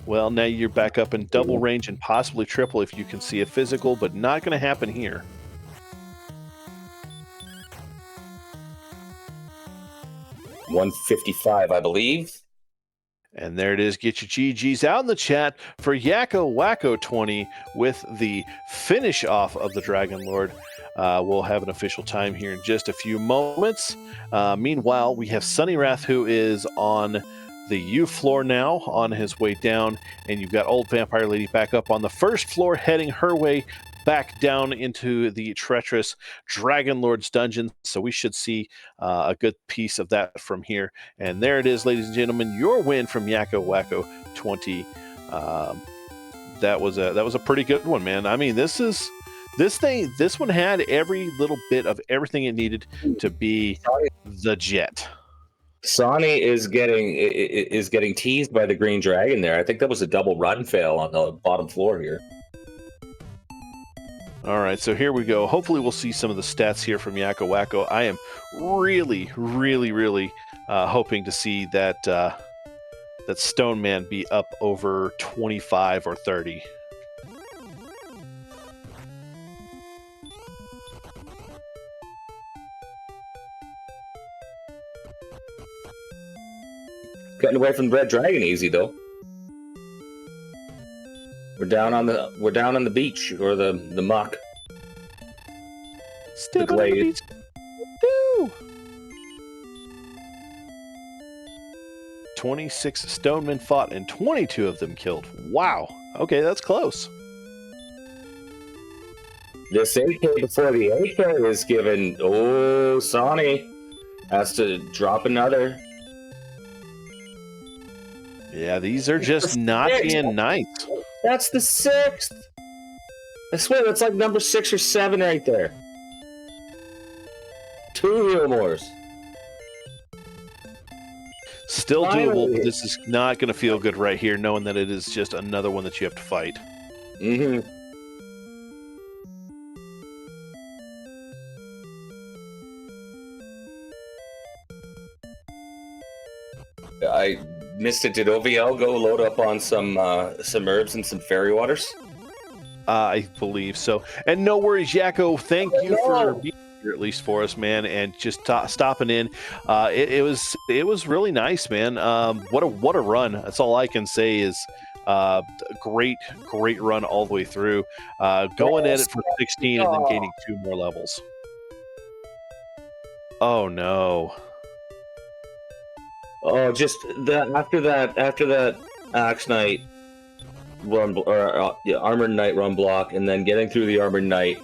Well, now you're back up in double range and possibly triple if you can see a physical, but not going to happen here. $155, I believe. And there it is. Get your GGs out in the chat for YakkoWakko20 with the finish off of the Dragon Lord. We'll have an official time here in just a few moments. Meanwhile, we have Sawneyrath, who is on the U floor now, on his way down, and you've got Old Vampire Lady back up on the first floor, heading her way back down into the treacherous Dragon Lord's dungeon. So we should see a good piece of that from here. And there it is, ladies and gentlemen, your win from YakkoWakko20. that was a pretty good one, man. I mean, this one had every little bit of everything it needed to be the jet. Sawney is getting teased by the green dragon there. I think that was a double run fail on the bottom floor here. All right, so here we go. Hopefully, we'll see some of the stats here from YakkoWakko. I am really, really, really hoping to see that that Stone Man be up over 25 or 30. Getting away from the red dragon easy though. We're down on the beach or the muck. Step on the beach. Woo! 26 stonemen fought and 22 of them killed. Wow. Okay, that's close. This AK before the AK is given. Oh, Sawney has to drop another. Yeah, these are just not being nice. That's the 6th. I swear that's like number 6 or 7 right there. 2 hero mores. Still doable, but this is not going to feel good right here, knowing that it is just another one that you have to fight. Mm-hmm. I missed it. Did OVL go load up on some herbs and some fairy waters? I believe so. And no worries, Yakko. Thank you for being here at least for us, man, and just stopping in. It was really nice, man. What a run. That's all I can say is great run all the way through. Going at it for 16 and then gaining 2 more levels. Oh no. Oh, just after that Axe Knight run or Armored Knight run block, and then getting through the Armored Knight,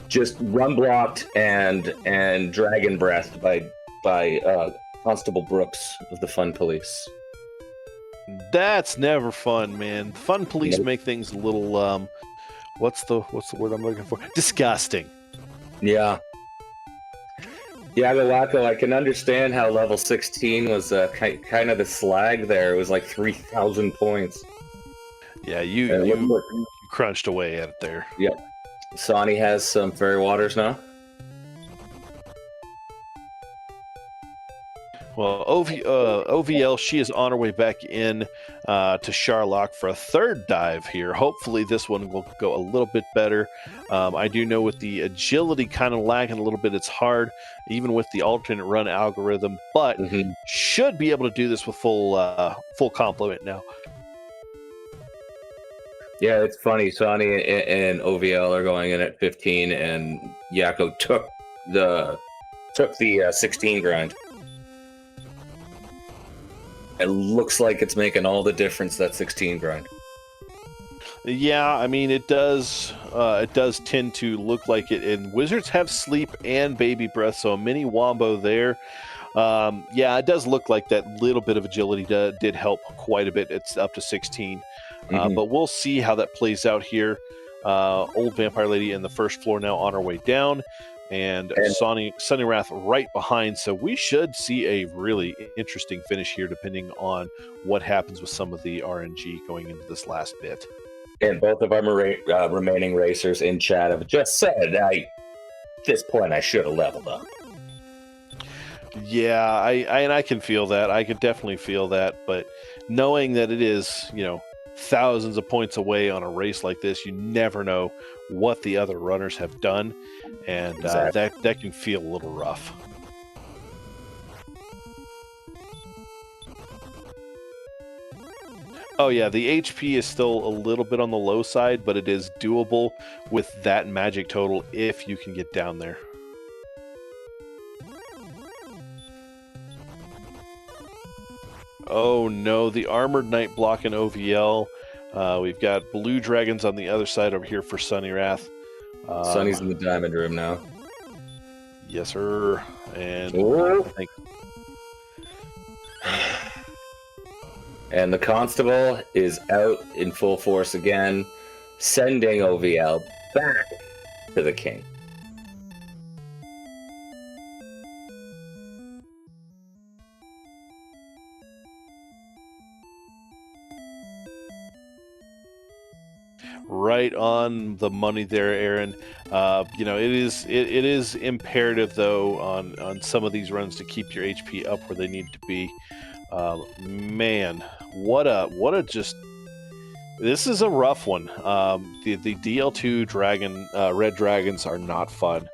just run blocked and Dragon Breath by Constable Brooks of the Fun Police. That's never fun, man. Fun Police make things a little what's the word I'm looking for? Disgusting. Yeah. YakkoWakko, I can understand how level 16 was kind of the slag there. It was like 3,000 points. Yeah, you crunched away at it there. Yep. Sawney has some fairy waters now. Well, OVL, she is on her way back in to Charlock for a 3rd dive here. Hopefully this one will go a little bit better. I do know with the agility kind of lagging a little bit, it's hard, even with the alternate run algorithm, but should be able to do this with full complement now. Yeah, it's funny. Sawney and OVL are going in at 15, and Yakko took the 16 grind. It looks like it's making all the difference, that 16 grind. Yeah, I mean it does tend to look like it. And Wizards have sleep and baby breath, so a mini wombo there. Yeah, it does look like that little bit of agility did help quite a bit. It's up to 16. But we'll see how that plays out here. Old Vampire Lady in the first floor now on her way down, and Sawneyrath right behind. So we should see a really interesting finish here, depending on what happens with some of the RNG going into this last bit. And both of our remaining racers in chat have just said, at this point, I should have leveled up. Yeah, I can feel that. I can definitely feel that. But knowing that it is, thousands of points away on a race like this, you never know what the other runners have done, and exactly. that can feel a little rough. Oh yeah, the HP is still a little bit on the low side, but it is doable with that magic total if you can get down there. Oh no, the Armored Knight blocking OVL. We've got Blue Dragons on the other side over here for Sawneyrath. Sunny's in the Diamond Room now. Yes, sir. And And the constable is out in full force again, sending OVL back to the king. Right on the money there, Aaron. You know, it is imperative though on some of these runs to keep your HP up where they need to be. Man, what a just. This is a rough one. The DL2 dragon red dragons are not fun,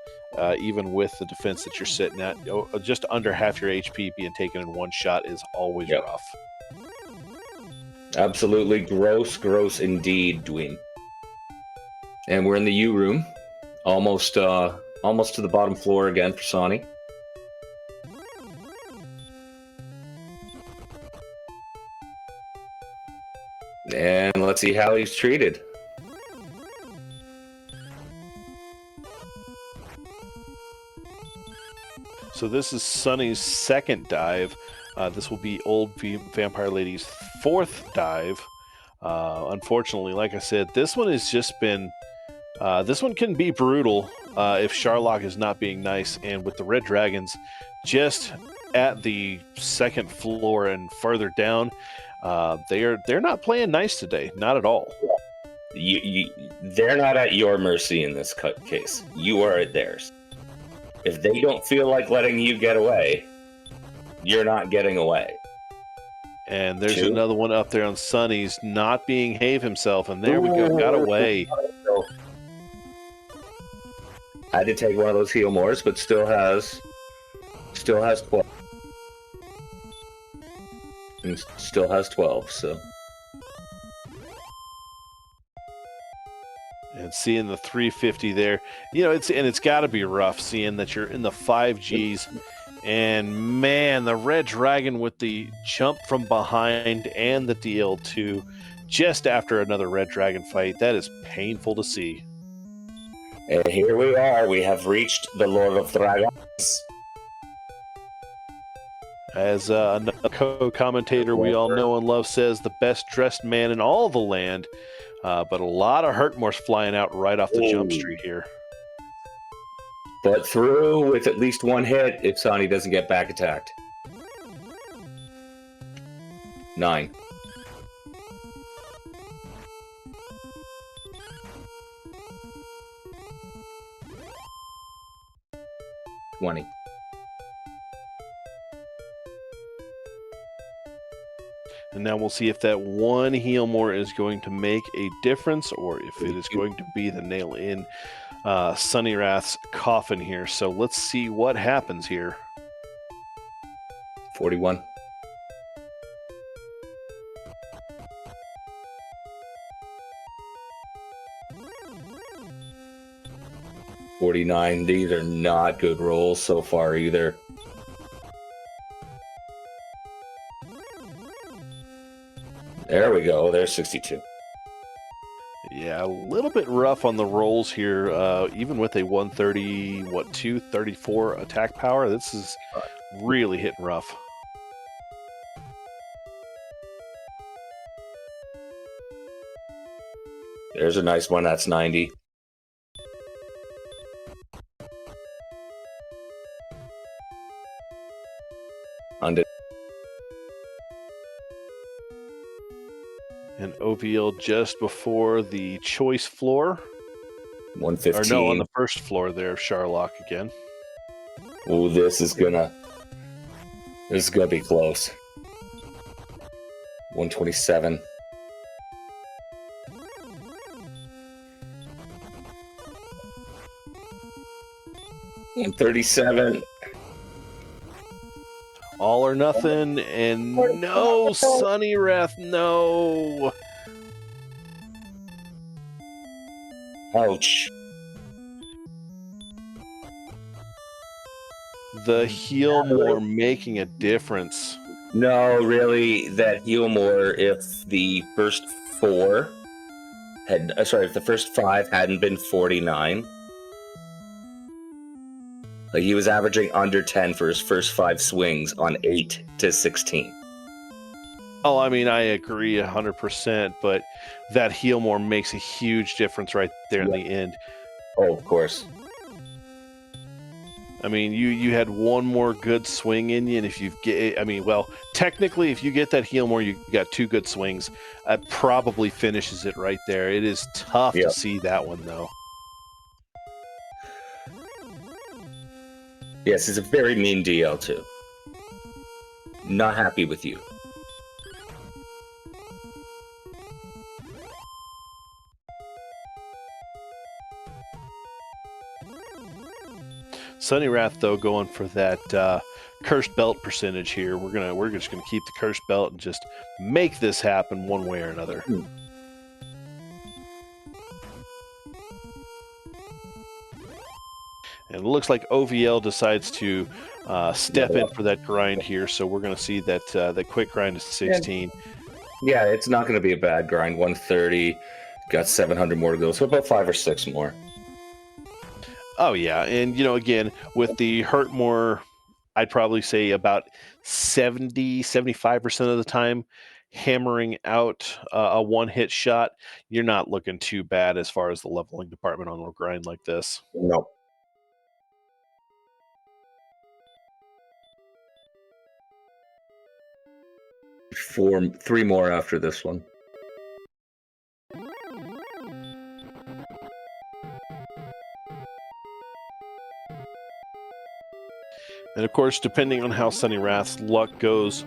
even with the defense that you're sitting at. Just under half your HP being taken in one shot is always rough. Absolutely gross indeed, Dwayne. And we're in the U room, almost to the bottom floor again for Sawney. And let's see how he's treated. So this is Sunny's second dive. This will be Old Vampire Lady's fourth dive. Unfortunately, like I said, this one has just been... this one can be brutal if Sharlock is not being nice, and with the red dragons just at the second floor and further down, they're not playing nice today, not at all. They're not at your mercy in this case. You are at theirs. If they don't feel like letting you get away, you're not getting away. And there's another one up there on Sunny's not being behave himself, and there we go, got away. I had to take one of those heal mores, but still has 12. And still has 12, so. And seeing the 350 there, you know, it's got to be rough seeing that you're in the 5Gs, and man, the red dragon with the jump from behind and the DL2 just after another red dragon fight, that is painful to see. And here we are. We have reached the Lord of Dragons. As another co-commentator we all know and love says, the best dressed man in all the land. But a lot of Hurtmore's flying out right off the jump street here. But through with at least one hit if Sawney doesn't get back attacked. 9. $20. And now we'll see if that one heal more is going to make a difference, or if it is going to be the nail in Sawneyrath's coffin here. So let's see what happens here. 41. $49. These are not good rolls so far either. There we go. There's 62. Yeah, a little bit rough on the rolls here, even with a 234 attack power. This is really hitting rough. There's a nice one. That's 90. Under. And OVL just before the choice floor. 115. Or no, on the first floor there, Sharlock again. Oh, this is gonna be close. 127. And 37. All or nothing, and no, Sawneyrath, no. Ouch. The heal more making a difference. No, really, that heal more if the first if the first 5 hadn't been 49. Like, he was averaging under 10 for his first 5 swings on 8 to 16. Oh, I mean, I agree 100%, but that heal more makes a huge difference right there in the end. Oh, of course. I mean, you had one more good swing in you, and if you get, I mean, well, technically, if you get that heal more, you got two good swings. That probably finishes it right there. It is tough to see that one though. Yes, it's a very mean DL too. Not happy with you. Sawneyrath though going for that cursed belt percentage here. We're just gonna keep the cursed belt and just make this happen one way or another. And it looks like OVL decides to step in for that grind here, so we're going to see that that quick grind is 16. Yeah, it's not going to be a bad grind. 130, got 700 more to go, so about 5 or 6 more. Oh yeah, and you know, again, with the hurt more, I'd probably say about 75% of the time hammering out a one-hit shot, you're not looking too bad as far as the leveling department on a grind like this. Nope. Three more after this one. And of course, depending on how Sawneyrath's luck goes,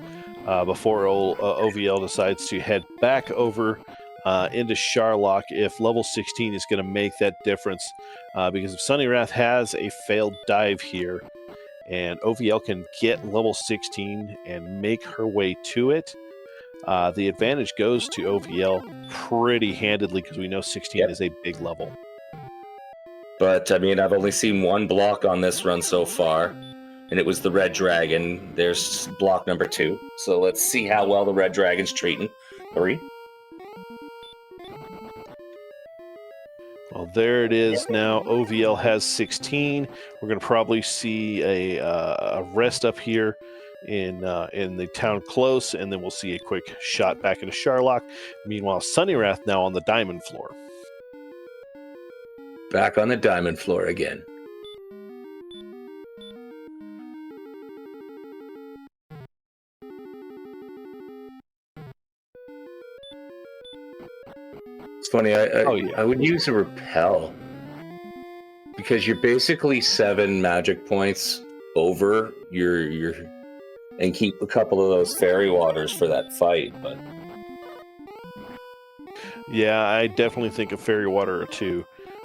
before OVL decides to head back over into Sharlock, if level 16 is going to make that difference. Because if Sawneyrath has a failed dive here, and OVL can get level 16 and make her way to it, the advantage goes to OVL pretty handedly because we know 16 is a big level. But, I mean, I've only seen one block on this run so far, and it was the Red Dragon. There's block number 2. So let's see how well the Red Dragon's treating. 3. Well, there it is now. OVL has 16. We're going to probably see a rest up here in the town close, and then we'll see a quick shot back into Sharlock. Meanwhile, Sawneyrath now on the diamond floor. Back on the diamond floor again. It's funny, I would use a repel because you're basically 7 magic points over your and keep a couple of those fairy waters for that fight. But yeah, I definitely think a fairy water or 2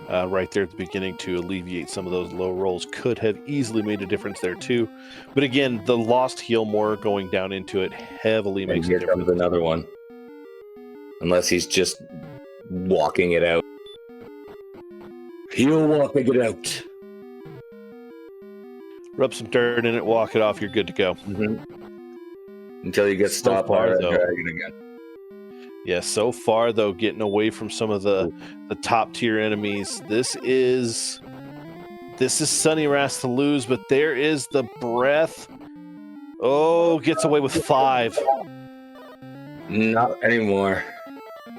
right there at the beginning to alleviate some of those low rolls could have easily made a difference there too. But again, the lost heal more going down into it heavily makes a difference. Here comes another one. Unless he's just walking it out. He'll walking it out. Rub some dirt in it, walk it off, you're good to go. Until you get stopped by the dragon again. Yeah, so far though, getting away from some of the top tier enemies. This is Sawneyrath to lose, but there is the breath. Oh, gets away with 5. Not anymore.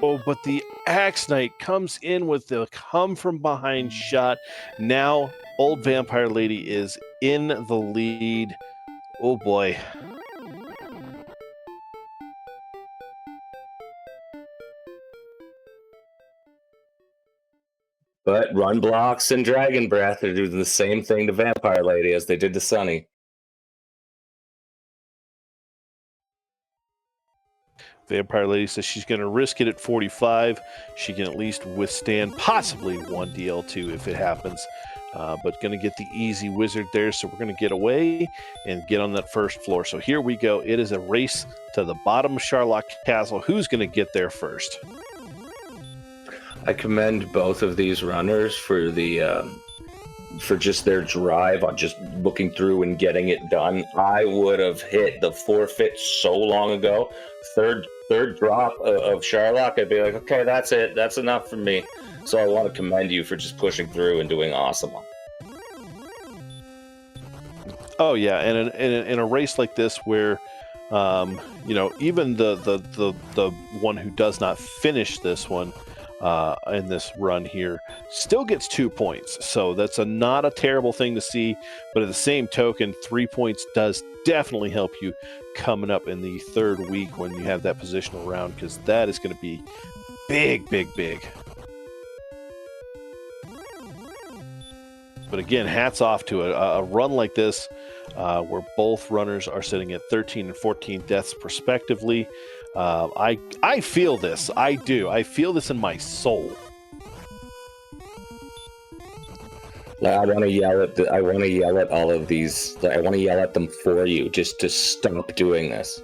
Oh, but the Axe Knight comes in with the come from behind shot. Now, OldVampireLady is in the lead. Oh boy. But Run Blocks and Dragon Breath are doing the same thing to VampireLady as they did to Sunny. VampireLady says she's going to risk it at 45. She can at least withstand possibly 1 DL2 if it happens. But going to get the easy wizard there, so we're going to get away and get on that first floor. So here we go. It is a race to the bottom of Sharlock Castle. Who's going to get there first? I commend both of these runners for the for just their drive on just looking through and getting it done. I would have hit the forfeit so long ago. Third drop of Sharlock, I'd be like, okay, that's it. That's enough for me. So I want to commend you for just pushing through and doing awesome. Oh yeah, and in a race like this where You know, even the one who does not finish this one in this run here still gets 2 points. So that's not a terrible thing to see. But at the same token, 3 points does definitely help you coming up in the third week when you have that positional round, because that is going to be big, big, big. But again, hats off to a run like this where both runners are sitting at 13 and 14 deaths respectively. I feel this. I do. I feel this in my soul. I want to yell at I want to yell at all of these. I want to yell at them for you, just to stop doing this.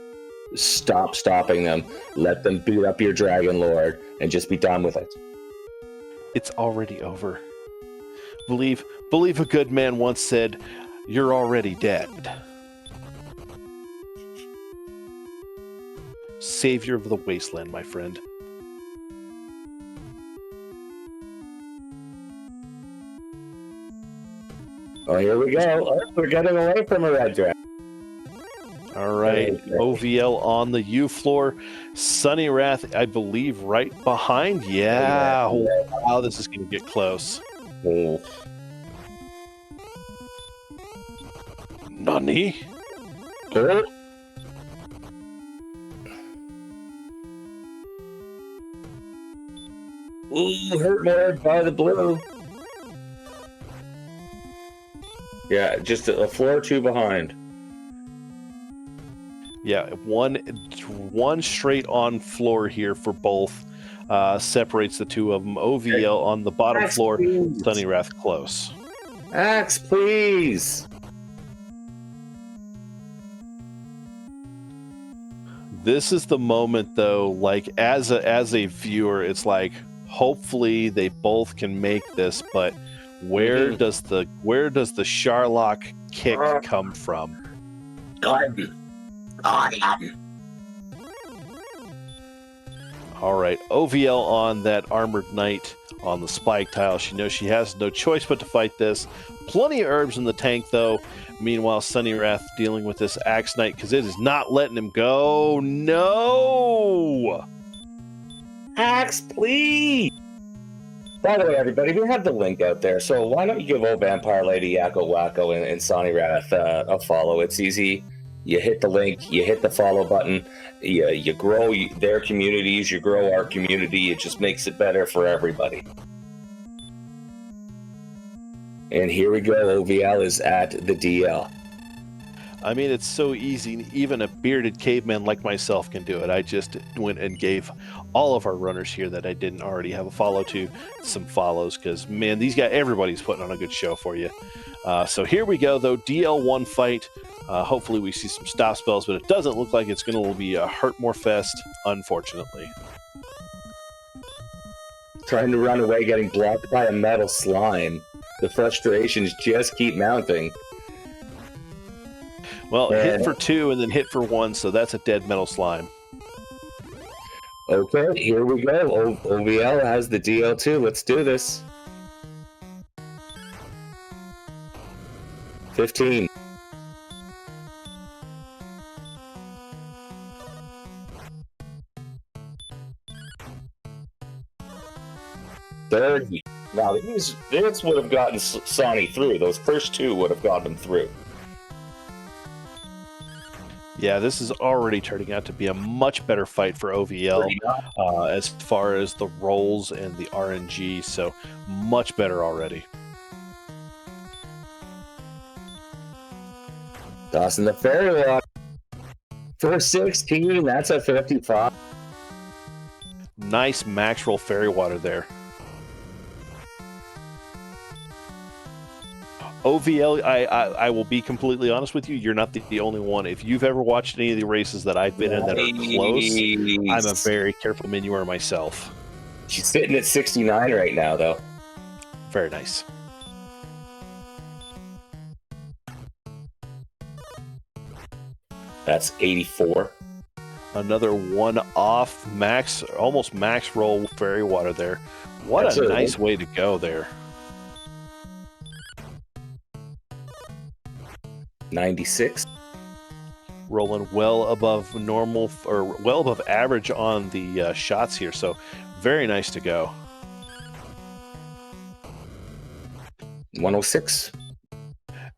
Stop stopping them. Let them beat up your Dragon Lord and just be done with it. It's already over. Believe a good man once said, "You're already dead." Savior of the wasteland, my friend. Oh, here we go. Oh, we're getting away from a red dragon. All right, OVL on the U floor. Sawneyrath, I believe, right behind. Yeah. Wow, this is going to get close. Oh. Nani? Oh. Ooh, hurt more by the blue. Yeah, just a floor or two behind. Yeah, one straight on floor here for both. Separates the two of them. OVL on the bottom floor. Sawneyrath close. Axe, please. This is the moment, though. Like as a viewer, it's like hopefully they both can make this, but where does the Sharlock kick come from? All right, OVL on that Armored Knight on the spike tile. She knows she has no choice but to fight this. Plenty of herbs in the tank, though. Meanwhile, Sawneyrath dealing with this Axe Knight because it is not letting him go. No! Axe, please! By the way, everybody, we have the link out there, so why don't you give OldVampireLady, YakkoWakko, and Sawneyrath a follow? It's easy. You hit the link, you hit the follow button, you grow their communities, you grow our community. It just makes it better for everybody. And here we go. OVL is at the DL. I mean, it's so easy. Even a bearded caveman like myself can do it. I just went and gave all of our runners here that I didn't already have a follow to some follows because, man, these guys, everybody's putting on a good show for you. So here we go, though. DL1 fight. Hopefully we see some stop spells, but it doesn't look like it's going to be a Hurtmore Fest, unfortunately. Trying to run away, getting blocked by a metal slime. The frustrations just keep mounting. Well, hit for 2 and then hit for 1, so that's a dead metal slime. Okay, here we go. OVL has the DL2. Let's do this. 15. $30. Now, this would have gotten Sonny through. Those first two would have gotten him through. Yeah, this is already turning out to be a much better fight for OVL as far as the rolls and the RNG, so much better already. Tossing the fairy water. For 16, that's a 55. Nice max roll fairy water there. OVL, I will be completely honest with you, you're not the only one. If you've ever watched any of the races that I've been in that are close, I'm a very careful minuer myself. She's sitting at 69 right now, though. Very nice. That's 84. Another one-off max, almost max roll fairy water there. What a nice way to go there. 96. rolling well above normal or well above average on the shots here. So very nice to go. 106.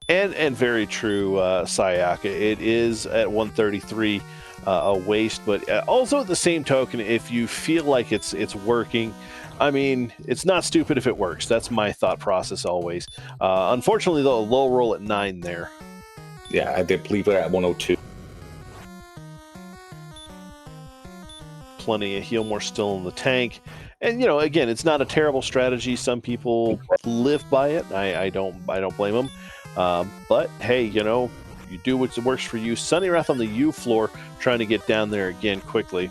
And very true, Sayaka. It is at 133 a waste, but also at the same token, if you feel like it's working, I mean, it's not stupid if it works. That's my thought process always. Unfortunately, though, a low roll at 9 there. Yeah, I did believe it at 102. Plenty of heal more still in the tank. And, you know, again, it's not a terrible strategy. Some people live by it. I don't blame them. But hey, you know, you do what works for you. Sawneyrath on the U floor, trying to get down there again quickly.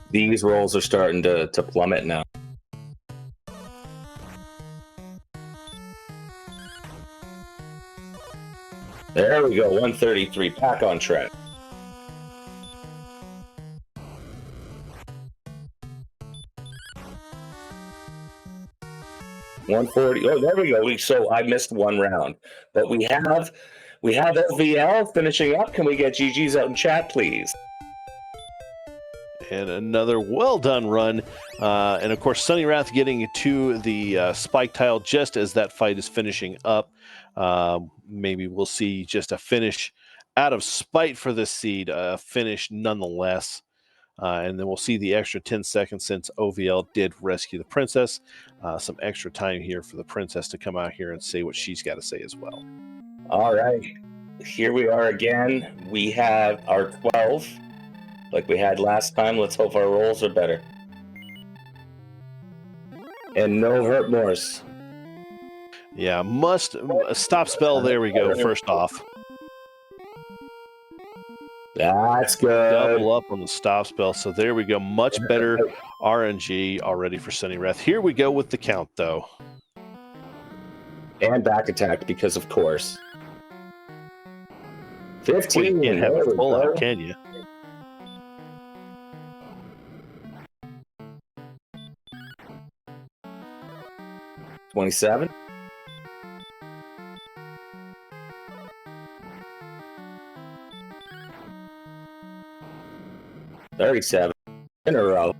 These rolls are starting to plummet now. There we go, 133, back on track. $140. Oh, there we go. So I missed one round, but we have LVL finishing up. Can we get GG's out in chat, please? And another well done run. And of course, Sawneyrath getting to the spike tile just as that fight is finishing up. Maybe we'll see just a finish out of spite for this seed, finish nonetheless. And then we'll see the extra 10 seconds since OVL did rescue the princess. Some extra time here for the princess to come out here and say what she's got to say as well. All right. Here we are again. We have our 12 like we had last time. Let's hope our rolls are better. And no hurt Morse. Yeah, must stop spell. There we go. First off. That's good. Double up on the stop spell. So there we go. Much better RNG already for Sawneyrath. Here we go with the count, though. And back attack, because of course. 15. Well, you can't have it full out, can you? $27. $37 in a row.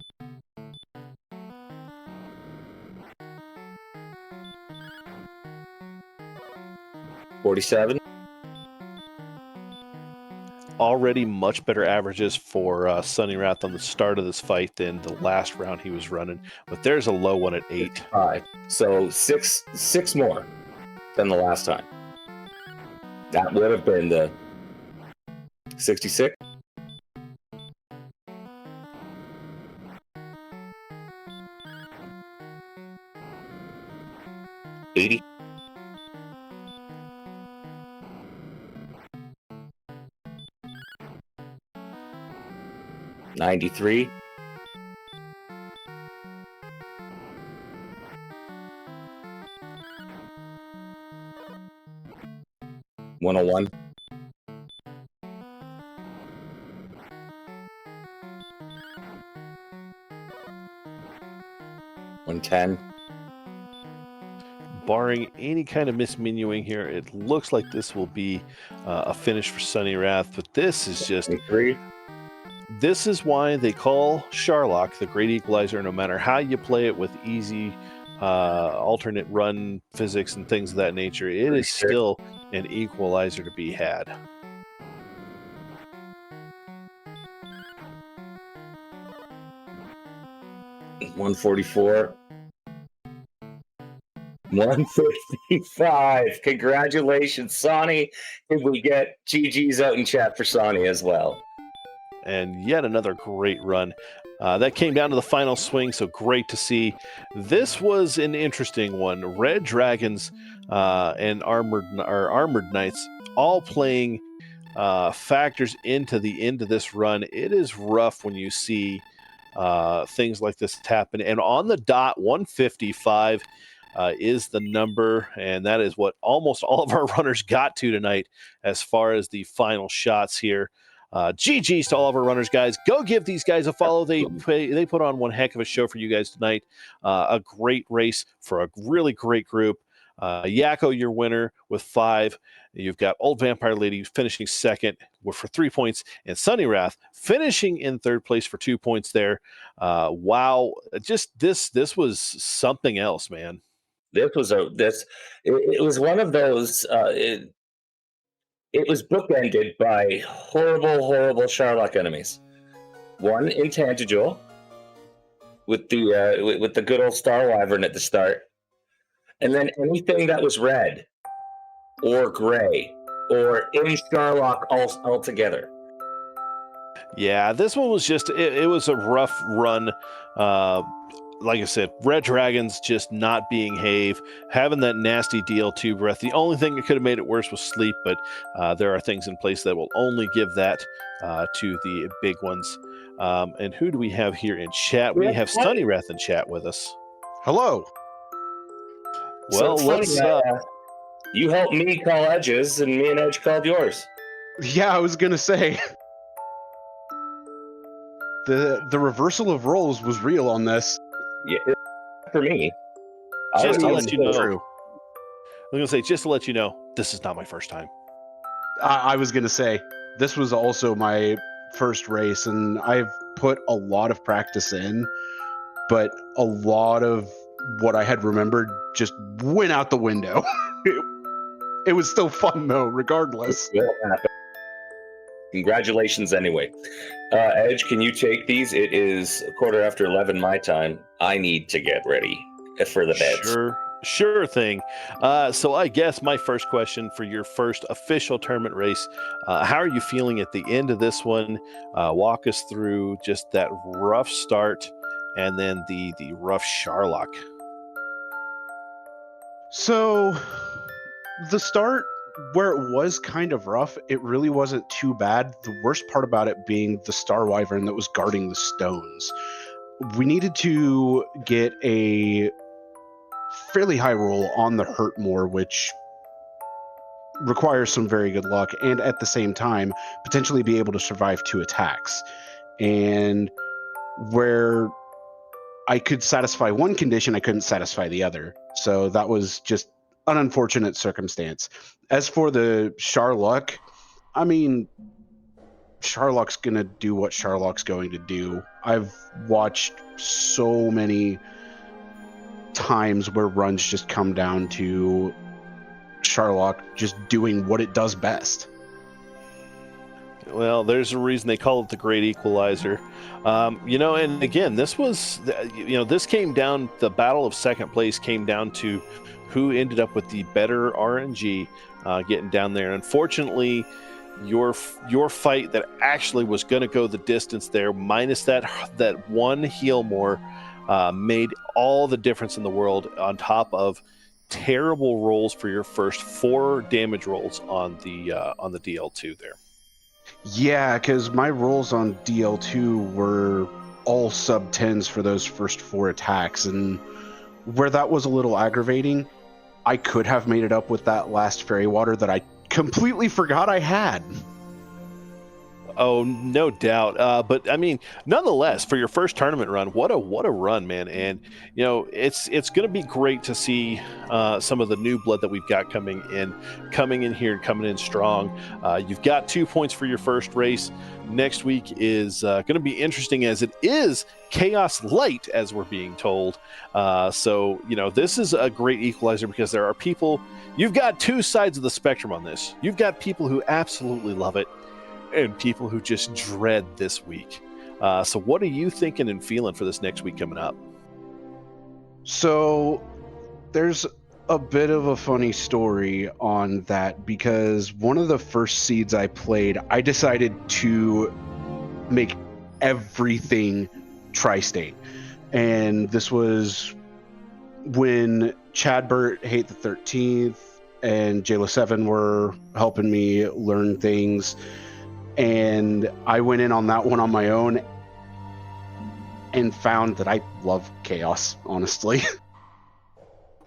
$47. Already much better averages for Sawneyrath on the start of this fight than the last round he was running. But there's a low one at 8. 5. So six more than the last time. That would have been the 66. $80. $93. $101. $110. Barring any kind of mismenuing here, it looks like this will be a finish for Sawneyrath, but this is just... 23. This is why they call Sharlock the Great Equalizer. No matter how you play it with easy alternate run physics and things of that nature, it is still an equalizer to be had. $144. $155. Congratulations, Sonny. Did we get GG's out in chat for Sonny as well? And yet another great run. That came down to the final swing, so great to see. This was an interesting one. Red Dragons and Armored Knights all playing factors into the end of this run. It is rough when you see things like this happen. And on the dot, 155 is the number, and that is what almost all of our runners got to tonight as far as the final shots here. GG's to all of our runners, guys. Go give these guys a follow. They put on one heck of a show for you guys tonight. A great race for a really great group. Yakko, your winner with 5. You've got Old Vampire Lady finishing second for 3 points, and Sawneyrath finishing in third place for 2 points there. Wow, just this was something else, man. This was it was one of those. It was bookended by horrible, horrible Sharlock enemies. One in Tangible with the good old Star Wyvern at the start, and then anything that was red or gray or in Sharlock altogether. Yeah, this one was just it was a rough run. Like I said, Red Dragons just not being Have, having that nasty DL2 breath. The only thing that could have made it worse was sleep, but there are things in place that will only give that to the big ones. And who do we have here in chat? We have Sawneyrath in chat with us. Hello. Well, so let's. You helped me call Edges, and me and Edge called yours. Yeah, I was gonna say the reversal of roles was real on this. Yeah, for me. Just to let you know. True. I'm gonna say, just to let you know, this is not my first time. I was gonna say this was also my first race, and I've put a lot of practice in, but a lot of what I had remembered just went out the window. It was still fun though, regardless. It will happen. Congratulations anyway. Edge, can you take these? It is 11:15 my time. I need to get ready for the beds. Sure thing. So I guess my first question for your first official tournament race, how are you feeling at the end of this one? Walk us through just that rough start and then the rough Sharlock. So the start, where it was kind of rough, it really wasn't too bad. The worst part about it being the Star Wyvern that was guarding the stones. We needed to get a fairly high roll on the Hurt More, which requires some very good luck, and at the same time, potentially be able to survive 2 attacks. And where I could satisfy one condition, I couldn't satisfy the other. So that was just an unfortunate circumstance. As for the Sharlock, I mean, Sharlock's going to do what Sharlock's going to do. I've watched so many times where runs just come down to Sharlock just doing what it does best. Well, there's a reason they call it the Great Equalizer. And again, this was, this came down, the battle of second place came down to who ended up with the better RNG getting down there. Unfortunately, your fight that actually was going to go the distance there, minus that one heal more, made all the difference in the world, on top of terrible rolls for your first 4 damage rolls on the DL2 there. Yeah, because my rolls on DL2 were all sub 10s for those first 4 attacks, and where that was a little aggravating, I could have made it up with that last fairy water that I completely forgot I had. Oh, no doubt. But I mean, nonetheless, for your first tournament run, what a run, man! And it's going to be great to see some of the new blood that we've got coming in here and coming in strong. You've got 2 points for your first race. Next week is going to be interesting, as it is Chaos Light, as we're being told. So this is a great equalizer, because there are people. You've got 2 sides of the spectrum on this. You've got people who absolutely love it, and people who just dread this week. So what are you thinking and feeling for this next week coming up? So there's a bit of a funny story on that, because one of the first seeds I played, I decided to make everything Tri-State. And this was when Chadbert, Hate the 13th, and JL7 were helping me learn things. And I went in on that one on my own and found that I love chaos, honestly.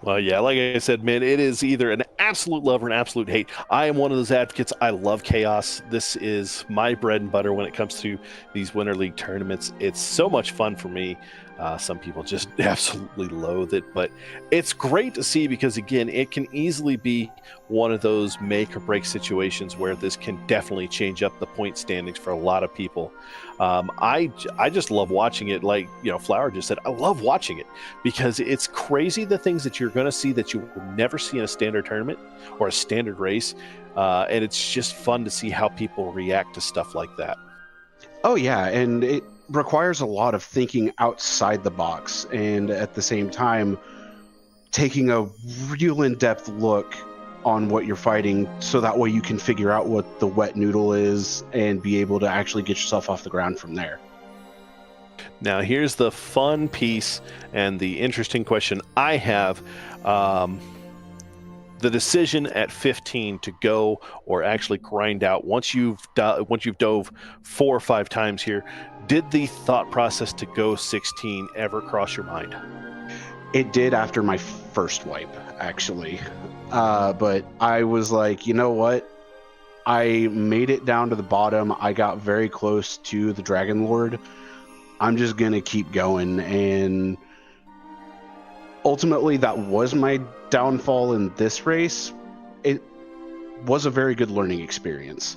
Well, yeah, like I said, man, it is either an absolute love or an absolute hate. I am one of those advocates. I love chaos. This is my bread and butter when it comes to these Winter League tournaments. It's so much fun for me. Some people just absolutely loathe it, but it's great to see because, again, it can easily be one of those make or break situations where this can definitely change up the point standings for a lot of people. I just love watching it. Like, Flower just said, I love watching it because it's crazy the things that you're going to see that you will never see in a standard tournament or a standard race. And it's just fun to see how people react to stuff like that. Oh, yeah. And it requires a lot of thinking outside the box and at the same time taking a real in-depth look on what you're fighting so that way you can figure out what the wet noodle is and be able to actually get yourself off the ground from there. Now, here's the fun piece and the interesting question I have. The decision at 15 to go or actually grind out once you've dove 4 or 5 times here, did the thought process to go 16 ever cross your mind? It did after my first wipe, actually. But I was like, you know what? I made it down to the bottom. I got very close to the Dragon Lord. I'm just going to keep going. And ultimately, that was my downfall in this race. It was a very good learning experience.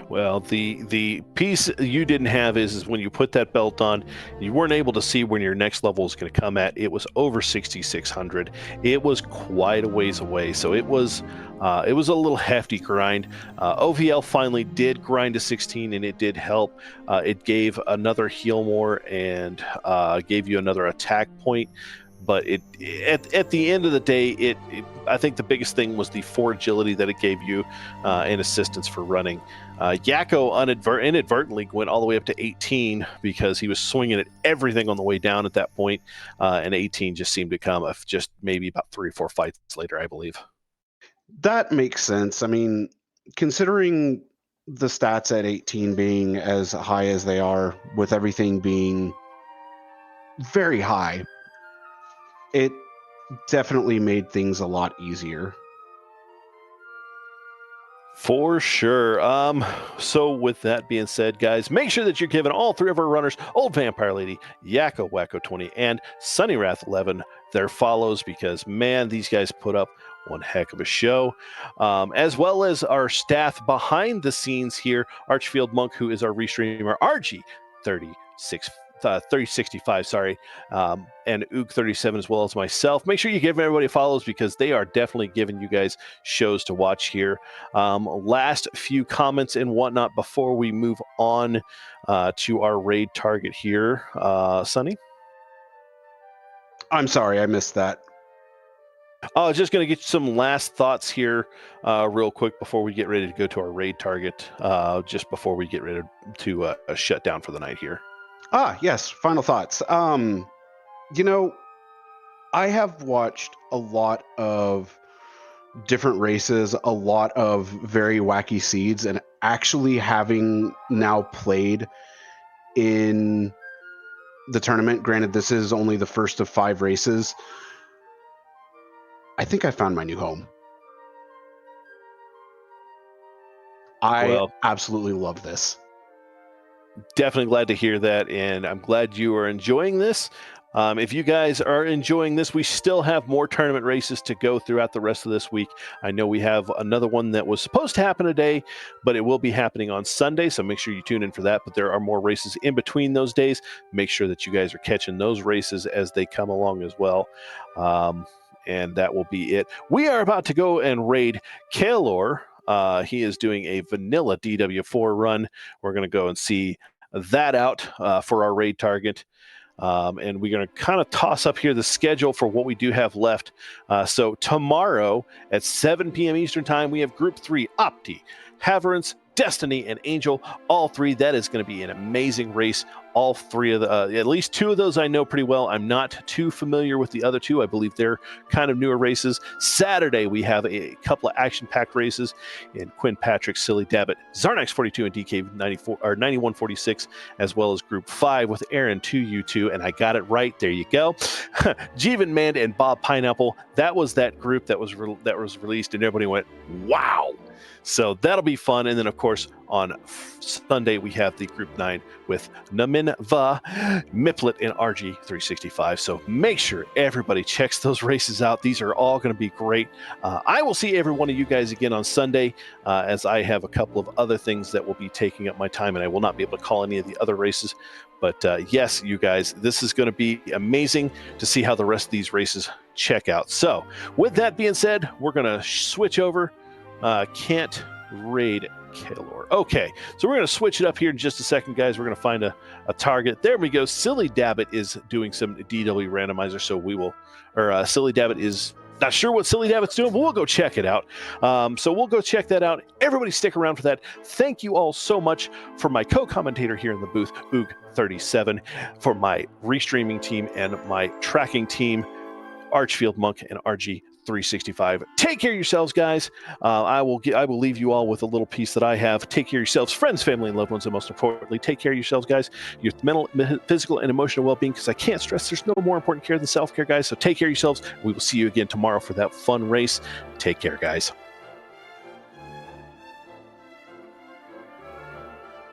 Well, the piece you didn't have is when you put that belt on, you weren't able to see when your next level is going to come at. It was over 6,600. It was quite a ways away, so it was a little hefty grind. OVL finally did grind to 16, and it did help. It gave another heal more and gave you another attack point. But at the end of the day, I think the biggest thing was the 4 agility that it gave you and assistance for running. Yakko inadvertently went all the way up to 18 because he was swinging at everything on the way down at that point, and 18 just seemed to come just maybe about 3 or 4 fights later, I believe. That makes sense. I mean, considering the stats at 18 being as high as they are, with everything being very high, it definitely made things a lot easier. For sure. So with that being said, guys, make sure that you're giving all 3 of our runners, OldVampireLady, YakkoWakko20, and Sawneyrath11, their follows because, man, these guys put up one heck of a show. As well as our staff behind the scenes here, Archfield Monk, who is our restreamer, RG3065, sorry, and Ook37 as well as myself. Make sure you give everybody follows because they are definitely giving you guys shows to watch here. Last few comments and whatnot before we move on to our raid target here. Sonny? I'm sorry, I missed that. Just going to get some last thoughts here real quick before we get ready to go to our raid target, just before we get ready to shut down for the night here. Yes, final thoughts. I have watched a lot of different races, a lot of very wacky seeds, and actually having now played in the tournament, granted this is only the first of 5 races, I think I found my new home. I absolutely love this. Definitely glad to hear that, and I'm glad you are enjoying this. If you guys are enjoying this, we still have more tournament races to go throughout the rest of this week. I know we have another one that was supposed to happen today, but it will be happening on Sunday, so make sure you tune in for that. But there are more races in between those days. Make sure that you guys are catching those races as they come along as well. And that will be it. We are about to go and raid Kaelor. He is doing a vanilla DW4 run. We're going to go and see that out for our raid target. And we're going to kind of toss up here the schedule for what we do have left. So tomorrow at 7 p.m. Eastern Time, we have Group 3, Opti, Haverance, Destiny, and Angel. All 3. That is going to be an amazing race. All 3 of the, at least 2 of those I know pretty well. I'm not too familiar with the other 2. I believe they're kind of newer races. Saturday, we have a couple of action-packed races in Quinn Patrick, Silly Dabbit, Zarnax42, and DK94 or 9146, as well as Group 5 with Aaron 2U2. And I got it right. There you go. Jeevan Mand and Bob Pineapple. That was that group that was released, and everybody went, "Wow!" So that'll be fun. And then, of course, on Sunday, we have the Group 9 with Naminva, Miplet, and RG365. So make sure everybody checks those races out. These are all going to be great. I will see every one of you guys again on Sunday, as I have a couple of other things that will be taking up my time, and I will not be able to call any of the other races. But yes, you guys, this is going to be amazing to see how the rest of these races check out. So with that being said, we're going to switch over. Can't raid Kalor. Okay, so we're going to switch it up here in just a second, guys. We're going to find a target. There we go. Silly Dabbit is doing some DW randomizer, so we will, or Silly Dabbit is not sure what Silly Dabbit's doing, but we'll go check it out. So we'll go check that out. Everybody stick around for that. Thank you all so much for my co-commentator here in the booth, Oog37, for my restreaming team and my tracking team, Archfield Monk and RG365. Take care of yourselves, guys. I will leave you all with a little piece that I have. Take care of yourselves, friends, family, and loved ones, and most importantly, take care of yourselves, guys. Your mental, physical, and emotional well-being, because I can't stress there's no more important care than self-care, guys. So take care of yourselves. We will see you again tomorrow for that fun race. Take care, guys.